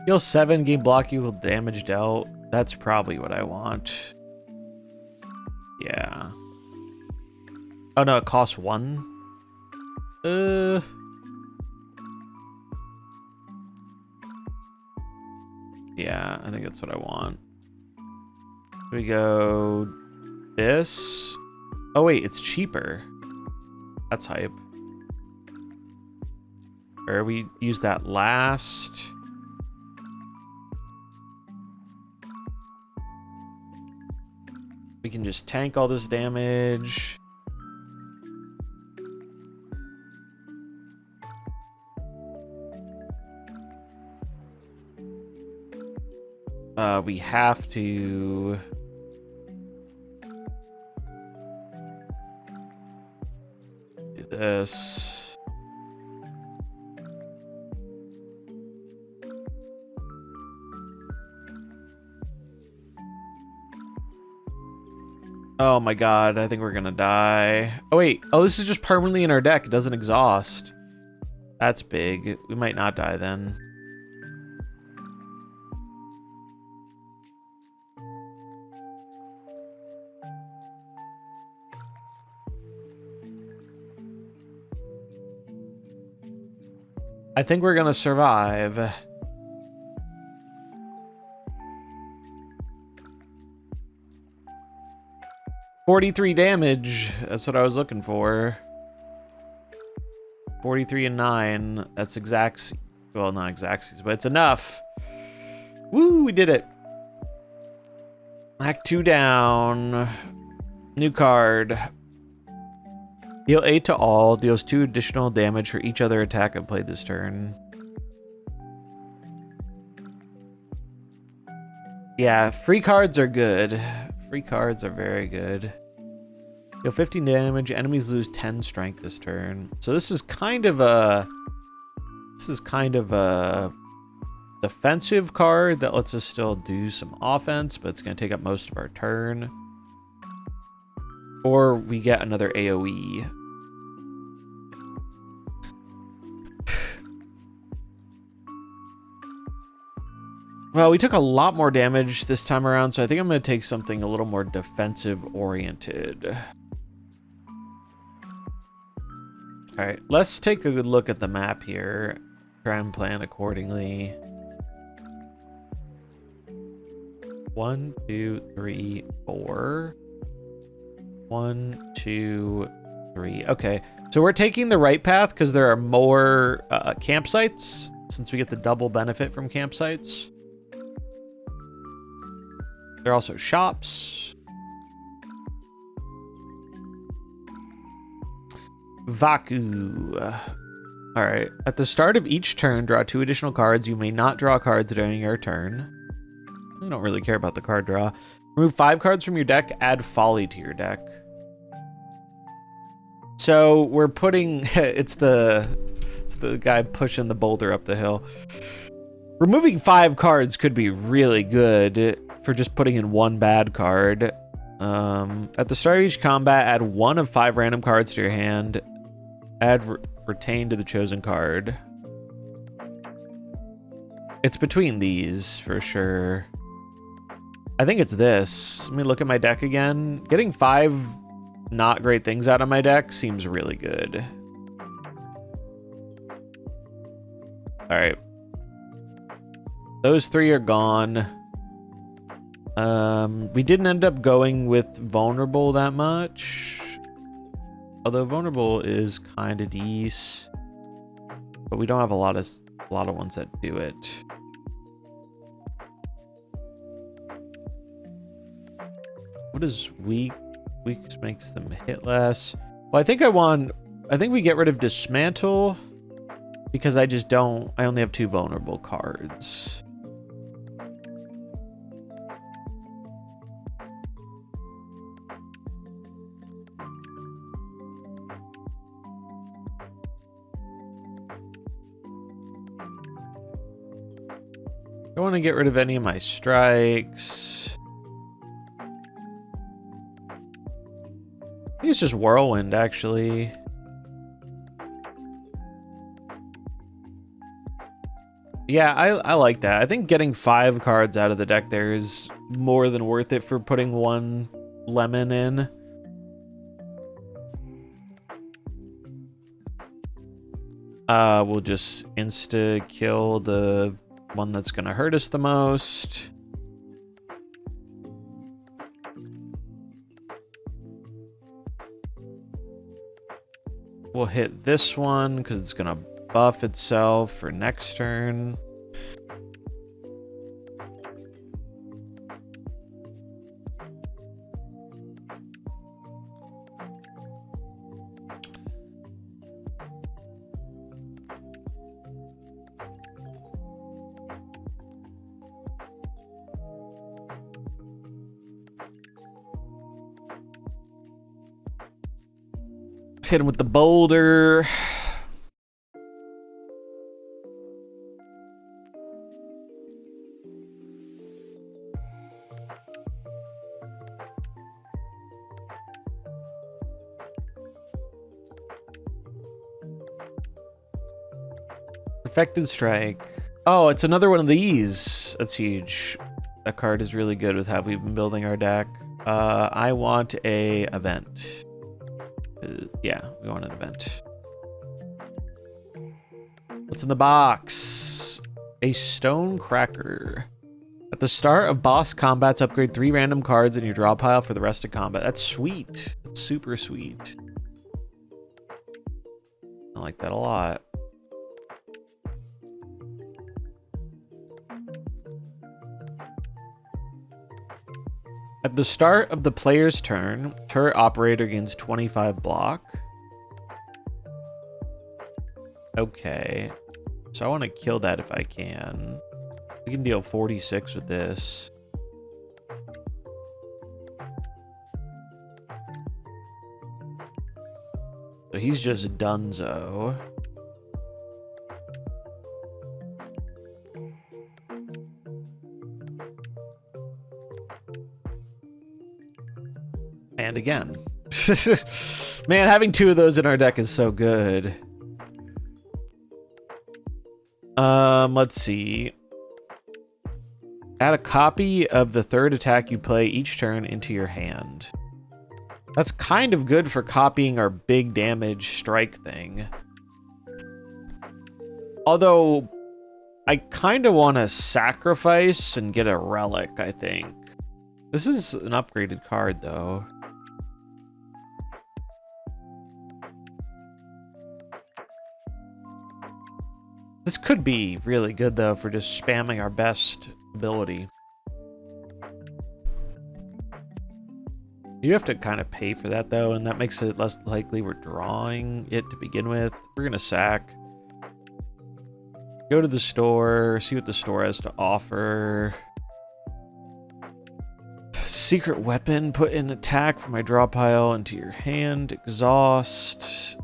Heal 7, gain block equal damage dealt. That's probably what I want. Yeah. Oh no, it costs 1. Yeah, I think that's what I want. We go this. Oh wait, it's cheaper. That's hype. Or we use that last. We can just tank all this damage. We have to... do this. Oh my god, I think we're gonna die. Oh wait, oh this is just permanently in our deck. It doesn't exhaust. That's big. We might not die then. I think we're gonna survive. $43 damage. That's what I was looking for. 43 and 9. That's exact. Well, not exact, but it's enough. Woo, we did it. Act 2 down. New card. Deal 8 to all. Deals 2 additional damage for each other attack I've played this turn. Yeah, free cards are good. Free cards are very good. Deal 15 damage. Enemies lose 10 strength this turn. So this is kind of a defensive card that lets us still do some offense, but it's going to take up most of our turn. Or we get another AoE. Well, we took a lot more damage this time around, so I think I'm going to take something a little more defensive-oriented. Alright, let's take a good look at the map here. Try and plan accordingly. 1, 2, 3, 4. 1, 2, 3. Okay, so we're taking the right path because there are more campsites, since we get the double benefit from campsites. There are also shops. Vaku. Alright. At the start of each turn, draw 2 additional cards. You may not draw cards during your turn. I don't really care about the card draw. Remove 5 cards from your deck. Add Folly to your deck. So we're putting... it's the guy pushing the boulder up the hill. Removing 5 cards could be really good for just putting in 1 bad card. At the start of each combat, add 1 of 5 random cards to your hand. Add retain to the chosen card. It's between these for sure. I think it's this. Let me look at my deck again. Getting 5 not great things out of my deck seems really good. All right. Those 3 are gone. We didn't end up going with vulnerable that much. Although vulnerable is kind of decent. But we don't have a lot of ones that do it. What is weak? Weak makes them hit less. Well, I think we get rid of dismantle because I only have 2 vulnerable cards. I don't want to get rid of any of my strikes. I think it's just Whirlwind, actually. Yeah, I like that. I think getting 5 cards out of the deck there is more than worth it for putting 1 lemon in. We'll just insta-kill the one that's going to hurt us the most. We'll hit this one because it's going to buff itself for next turn. Hit him with the boulder. Perfected strike. Oh, it's another one of these. That's huge. That card is really good with how we've been building our deck. I want a event. Yeah, we want an event. What's in the box? A stone cracker. At the start of boss combats, upgrade 3 random cards in your draw pile for the rest of combat. That's sweet. That's super sweet. I like that a lot. At the start of the player's turn, turret operator gains 25 block. Okay. So I want to kill that if I can. We can deal 46 with this. So he's just dunzo. And again. Man, having 2 of those in our deck is so good. Let's see. Add a copy of the 3rd attack you play each turn into your hand. That's kind of good for copying our big damage strike thing. Although, I kind of want to sacrifice and get a relic, I think. This is an upgraded card, though. This could be really good, though, for just spamming our best ability. You have to kind of pay for that, though, and that makes it less likely we're drawing it to begin with. We're going to sack. Go to the store, see what the store has to offer. Secret weapon, put an attack from my draw pile into your hand. Exhaust.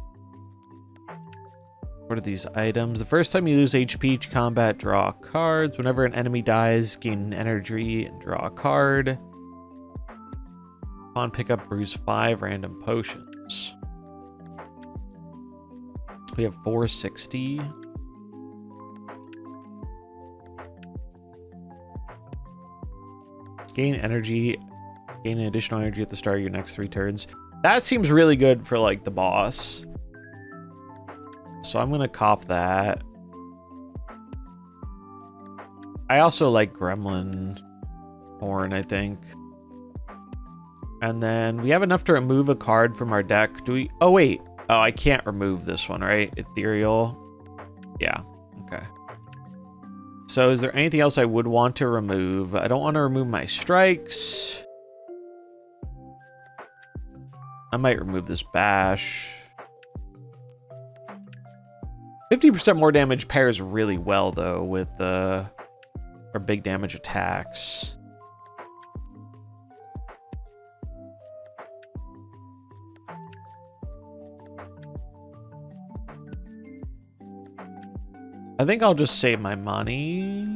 What are these items? The first time you lose HP each combat, draw cards. Whenever an enemy dies, gain energy and draw a card. Upon pickup, brews 5 random potions. We have 460. Gain energy. Gain an additional energy at the start of your next 3 turns. That seems really good for, like, the boss. So I'm gonna cop that. I also like Gremlin Horn, I think. And then we have enough to remove a card from our deck. Do we? Oh, wait. Oh, I can't remove this one, right? Ethereal. Yeah. Okay. So is there anything else I would want to remove? I don't want to remove my strikes. I might remove this bash. 50% more damage pairs really well, though, with our big damage attacks. I think I'll just save my money.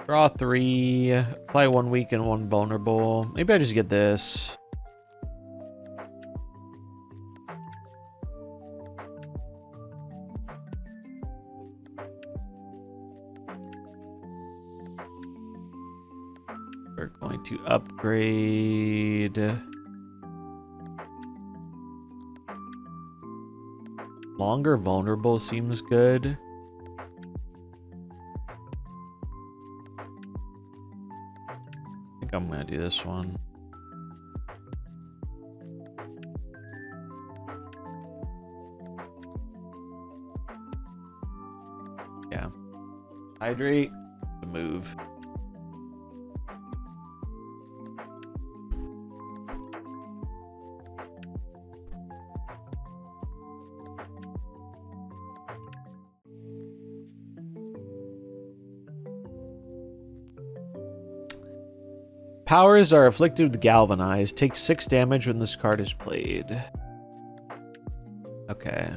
Draw 3, apply 1 weak and 1 vulnerable. Maybe I just get this. We're going to upgrade. Longer vulnerable seems good. I think I'm gonna do this one. Yeah. Hydrate. The move. Powers are afflicted with Galvanize. Take 6 damage when this card is played. Okay.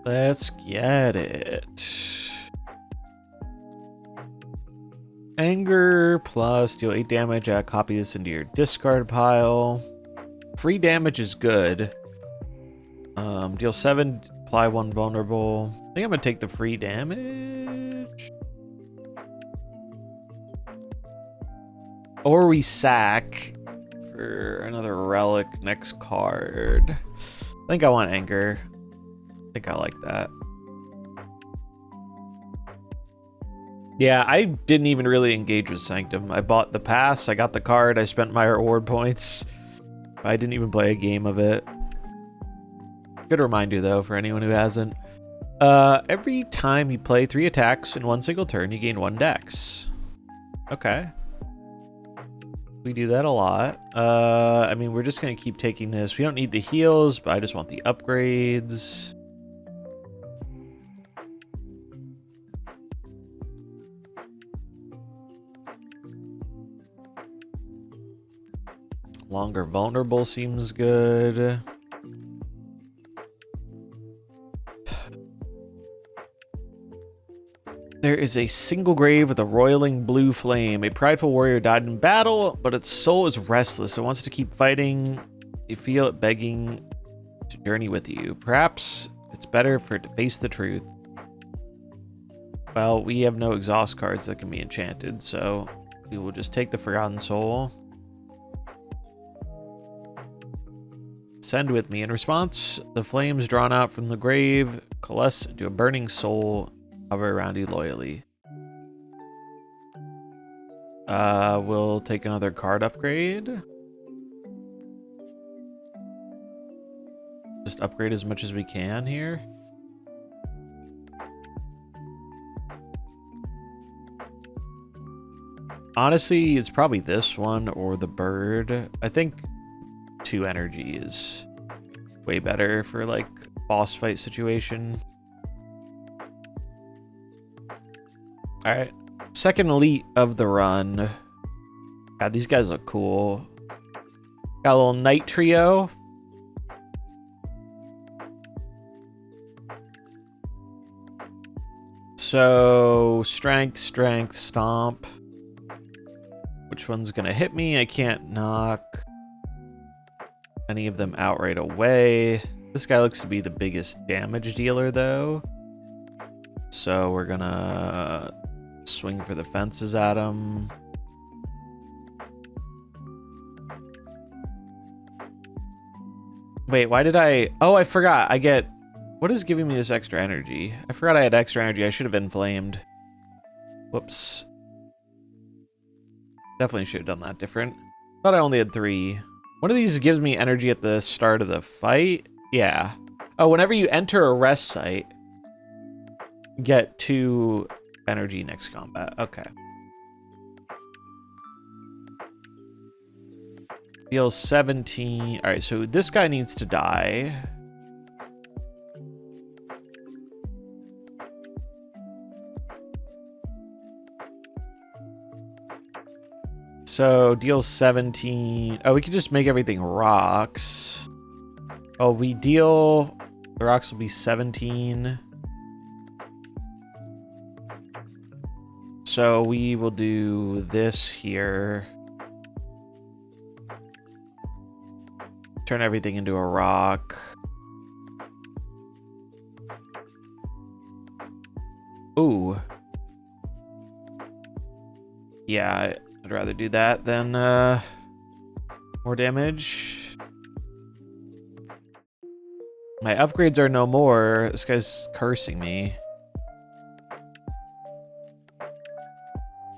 Let's get it. Anger plus deal 8 damage. Copy this into your discard pile. Free damage is good. Deal 7, apply 1 vulnerable. I think I'm gonna take the free damage. Or we sack for another relic next card. I think I want anger. I think I like that. Yeah, I didn't even really engage with Sanctum. I bought the pass, I got the card, I spent my reward points. I didn't even play a game of it. Good reminder, though, for anyone who hasn't. Every time you play 3 attacks in one single turn, you gain 1 dex. Okay. We do that a lot. I mean, we're just going to keep taking this. We don't need the heals, but I just want the upgrades. Longer vulnerable seems good. There is a single grave with a roiling blue flame. A prideful warrior died in battle, but its soul is restless. It wants to keep fighting. You feel it begging to journey with you. Perhaps it's better for it to face the truth. Well, we have no exhaust cards that can be enchanted, so we will just take the Forgotten Soul. Send with me. In response, the flames drawn out from the grave coalesce into a burning soul. Hover around you loyally. We'll take another card upgrade. Just upgrade as much as we can here. Honestly, it's probably this one or the bird. I think 2 energy is way better for like boss fight situation. All right, second elite of the run. God, these guys look cool. Got a little knight trio. So strength, strength, stomp. Which one's gonna hit me? I can't knock any of them out right away. This guy looks to be the biggest damage dealer though. So we're gonna swing for the fences at him. Wait, why did I... Oh, I forgot. I get... What is giving me this extra energy? I forgot I had extra energy. I should have inflamed. Whoops. Definitely should have done that different. Thought I only had 3. One of these gives me energy at the start of the fight. Yeah. Oh, whenever you enter a rest site, get 2 energy next combat. Okay. Deals 17. All right, so this guy needs to die. So deals 17. Oh, we could just make everything rocks. Oh, we deal... The rocks will be 17. So we will do this here. Turn everything into a rock. Ooh. Yeah, I'd rather do that than more damage. My upgrades are no more. This guy's cursing me.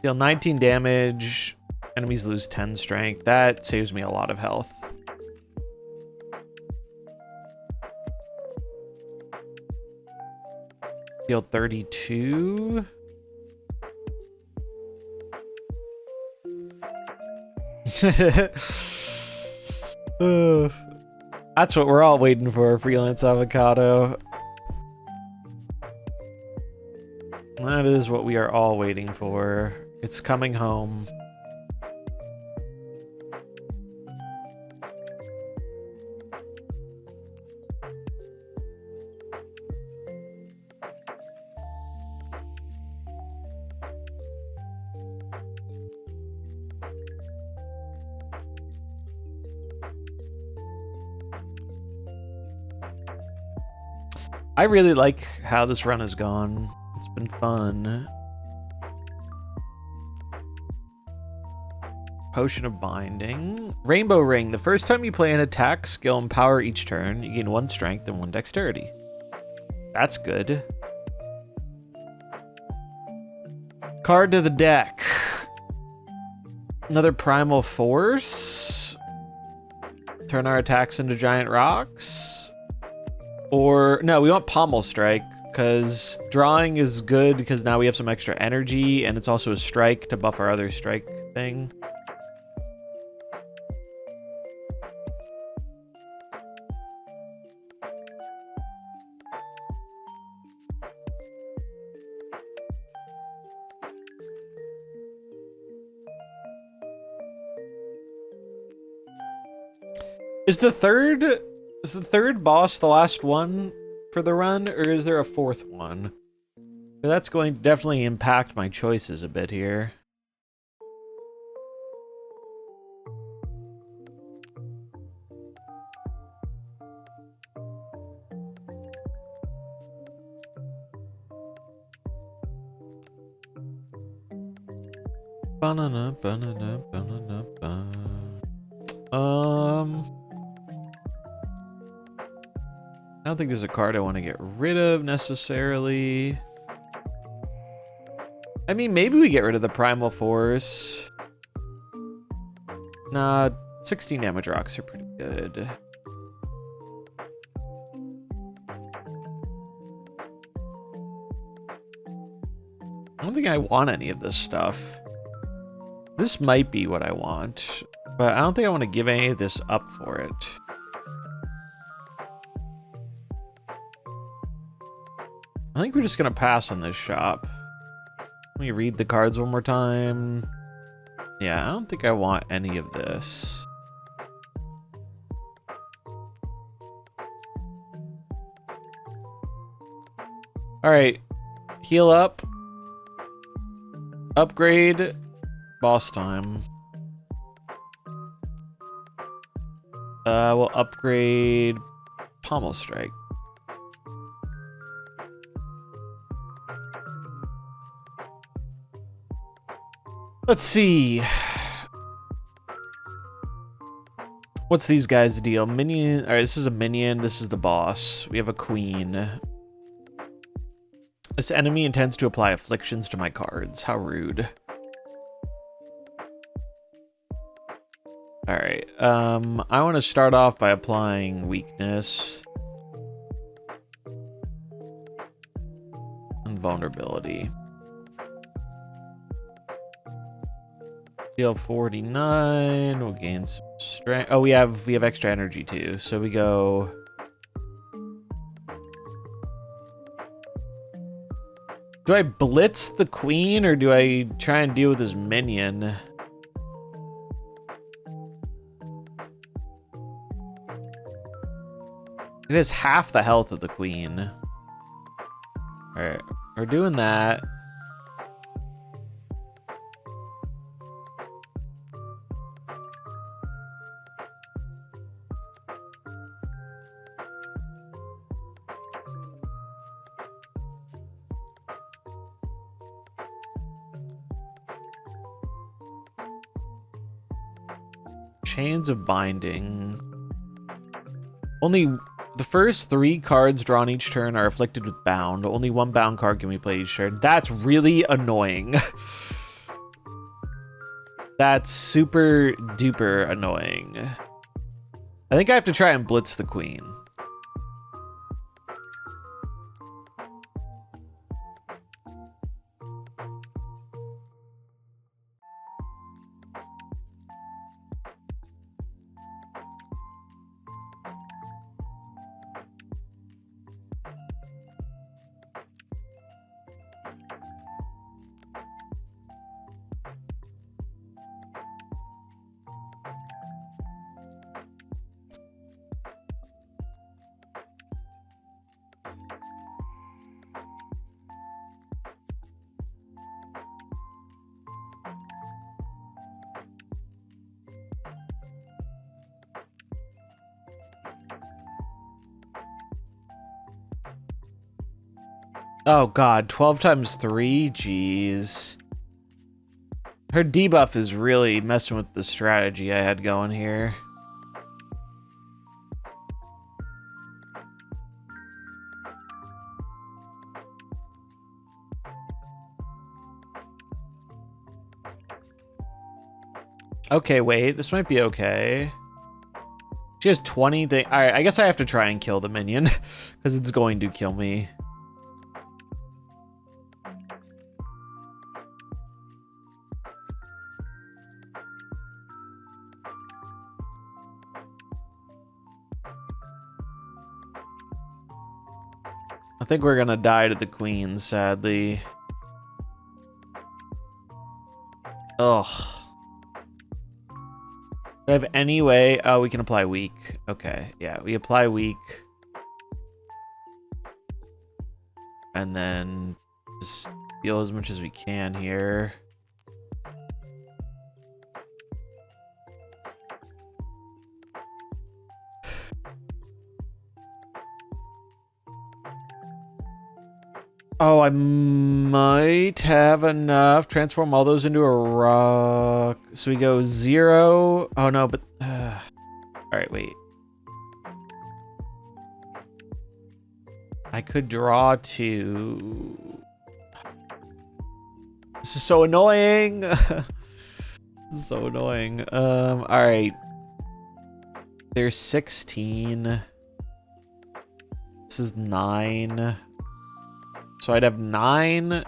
Deal 19 damage. Enemies lose 10 strength. That saves me a lot of health. Deal 32. That's what we're all waiting for, Freelance Avocado. That is what we are all waiting for. It's coming home. I really like how this run has gone. It's been fun. Potion of Binding. Rainbow Ring. The first time you play an attack, skill, and power each turn, you gain 1 strength and 1 dexterity. That's good. Card to the deck. Another Primal Force. Turn our attacks into giant rocks. Or, no, we want Pommel Strike, because drawing is good because now we have some extra energy, and it's also a strike to buff our other strike thing. Is the third boss the last one for the run, or is there a fourth one? That's going to definitely impact my choices a bit here. Banana, banana, banana, I don't think there's a card I want to get rid of necessarily. I mean, maybe we get rid of the Primal Force. Nah, 16 damage rocks are pretty good. I don't think I want any of this stuff. This might be what I want, but I don't think I want to give any of this up for it. I think we're just going to pass on this shop. Let me read the cards one more time. Yeah, I don't think I want any of this. Alright. Heal up. Upgrade. Boss time. We'll upgrade Pommel Strike. Let's see. What's these guys' deal? Minion. Alright, this is a minion. This is the boss. We have a queen. This enemy intends to apply afflictions to my cards. How rude. Alright. I want to start off by applying weakness. And vulnerability. Deal 49. We'll gain some strength. Oh, we have extra energy too. So we go. Do I blitz the queen or do I try and deal with his minion? It has half the health of the queen. Alright, we're doing that. Chains of Binding. Only the first 3 cards drawn each turn are afflicted with Bound. Only 1 Bound card can we play each turn. That's really annoying. That's super duper annoying. I think I have to try and blitz the queen. Oh god, 12 times 3? Jeez. Her debuff is really messing with the strategy I had going here. Okay, wait. This might be okay. She has 20 things. Alright, I guess I have to try and kill the minion. Because it's going to kill me. I think we're gonna die to the queen, sadly. Ugh. Do I have any way? Oh, we can apply weak. Okay, yeah, we apply weak. And then just steal as much as we can here. Oh, I might have enough. Transform all those into a rock. So we go 0. Oh, no, but... all right, wait. I could draw 2. This is so annoying. This is so annoying. All right. There's 16. This is 9. So I'd have 9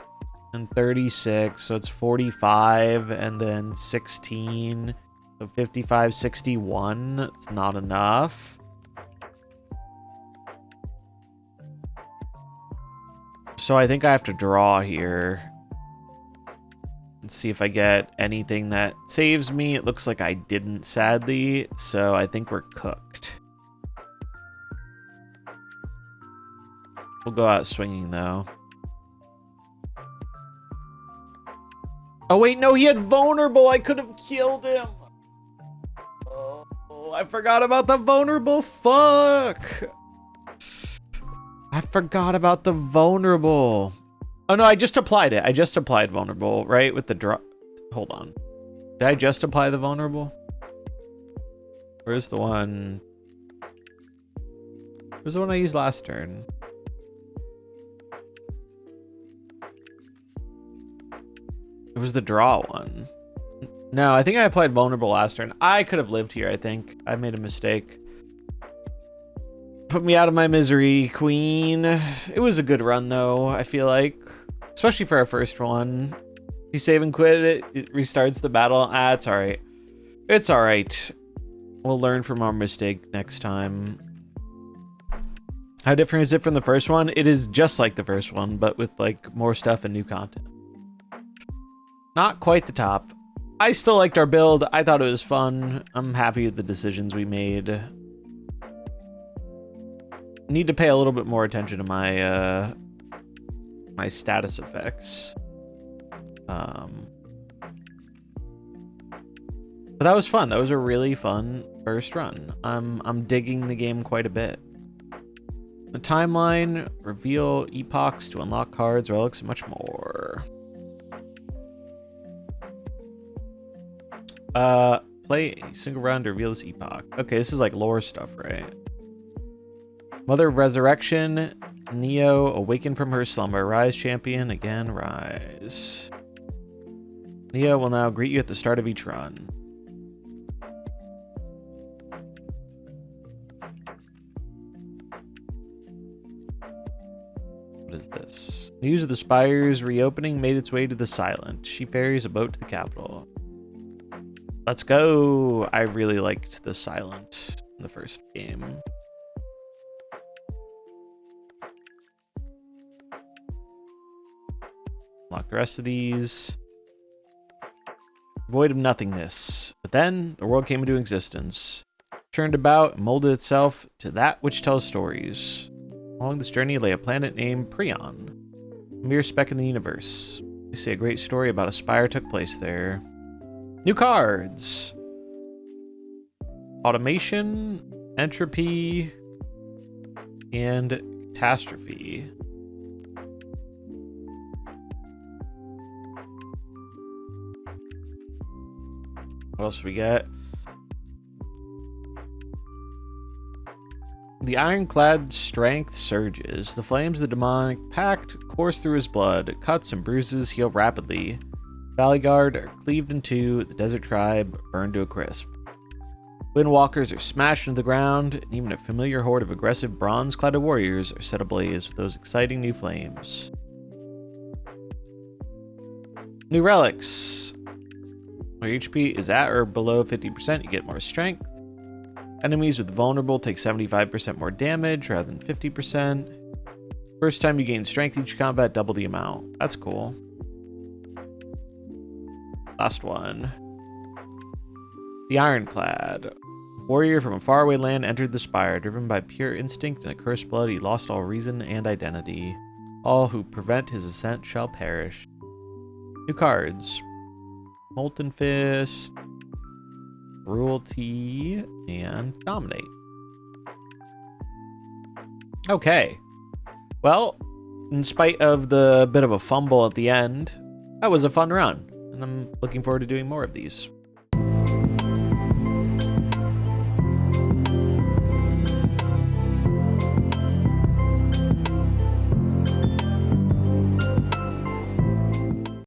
and 36, so it's 45, and then 16, so 55, 61. It's not enough. So I think I have to draw here. And see if I get anything that saves me. It looks like I didn't, sadly, so I think we're cooked. We'll go out swinging, though. Oh, wait, no, he had vulnerable. I could have killed him. Oh, I forgot about the vulnerable. Fuck. I forgot about the vulnerable. Oh, no, I just applied it. I just applied vulnerable, right? With the draw. Hold on. Did I just apply the vulnerable? Where's the one? Where's the one I used last turn? It was the draw one. No, I think I applied vulnerable last turn. I could have lived here, I think. I made a mistake. Put me out of my misery, queen. It was a good run, though, I feel like. Especially for our first one. You save and quit, it restarts the battle. Ah, it's alright. It's alright. We'll learn from our mistake next time. How different is it from the first one? It is just like the first one, but with, like, more stuff and new content. Not quite the top. I still liked our build. I thought it was fun. I'm happy with the decisions we made. Need to pay a little bit more attention to my my status effects. But that was fun. That was a really fun first run. I'm digging the game quite a bit. The timeline, reveal epochs to unlock cards, relics, and much more. Play a single round to reveal this epoch. Okay, this is like lore stuff, right? Mother of Resurrection, Neo, awaken from her slumber. Rise, champion, again, rise. Neo will now greet you at the start of each run. What is this? News of the Spire's reopening made its way to the Silent. She ferries a boat to the capital. Let's go! I really liked the Silent in the first game. Unlock the rest of these. Void of nothingness. But then, the world came into existence. Turned about and molded itself to that which tells stories. Along this journey lay a planet named Prion. A mere speck in the universe. They say a great story about a spire took place there. New cards. Automation, entropy, and catastrophe. What else we got? The ironclad strength surges. The flames of the demonic pact course through his blood. Cuts and bruises heal rapidly. Valley Guard are cleaved in two, the Desert Tribe burned to a crisp. Windwalkers are smashed into the ground, and even a familiar horde of aggressive bronze-cladded warriors are set ablaze with those exciting new flames. New relics. When your HP is at or below 50%, you get more strength. Enemies with vulnerable take 75% more damage rather than 50%. First time you gain strength each combat, double the amount. That's cool. Last one. The Ironclad. Warrior from a faraway land entered the Spire. Driven by pure instinct and a cursed blood, he lost all reason and identity. All who prevent his ascent shall perish. New cards. Molten Fist, Cruelty, and Dominate. Okay. Well, in spite of the bit of a fumble at the end, that was a fun run, and I'm looking forward to doing more of these.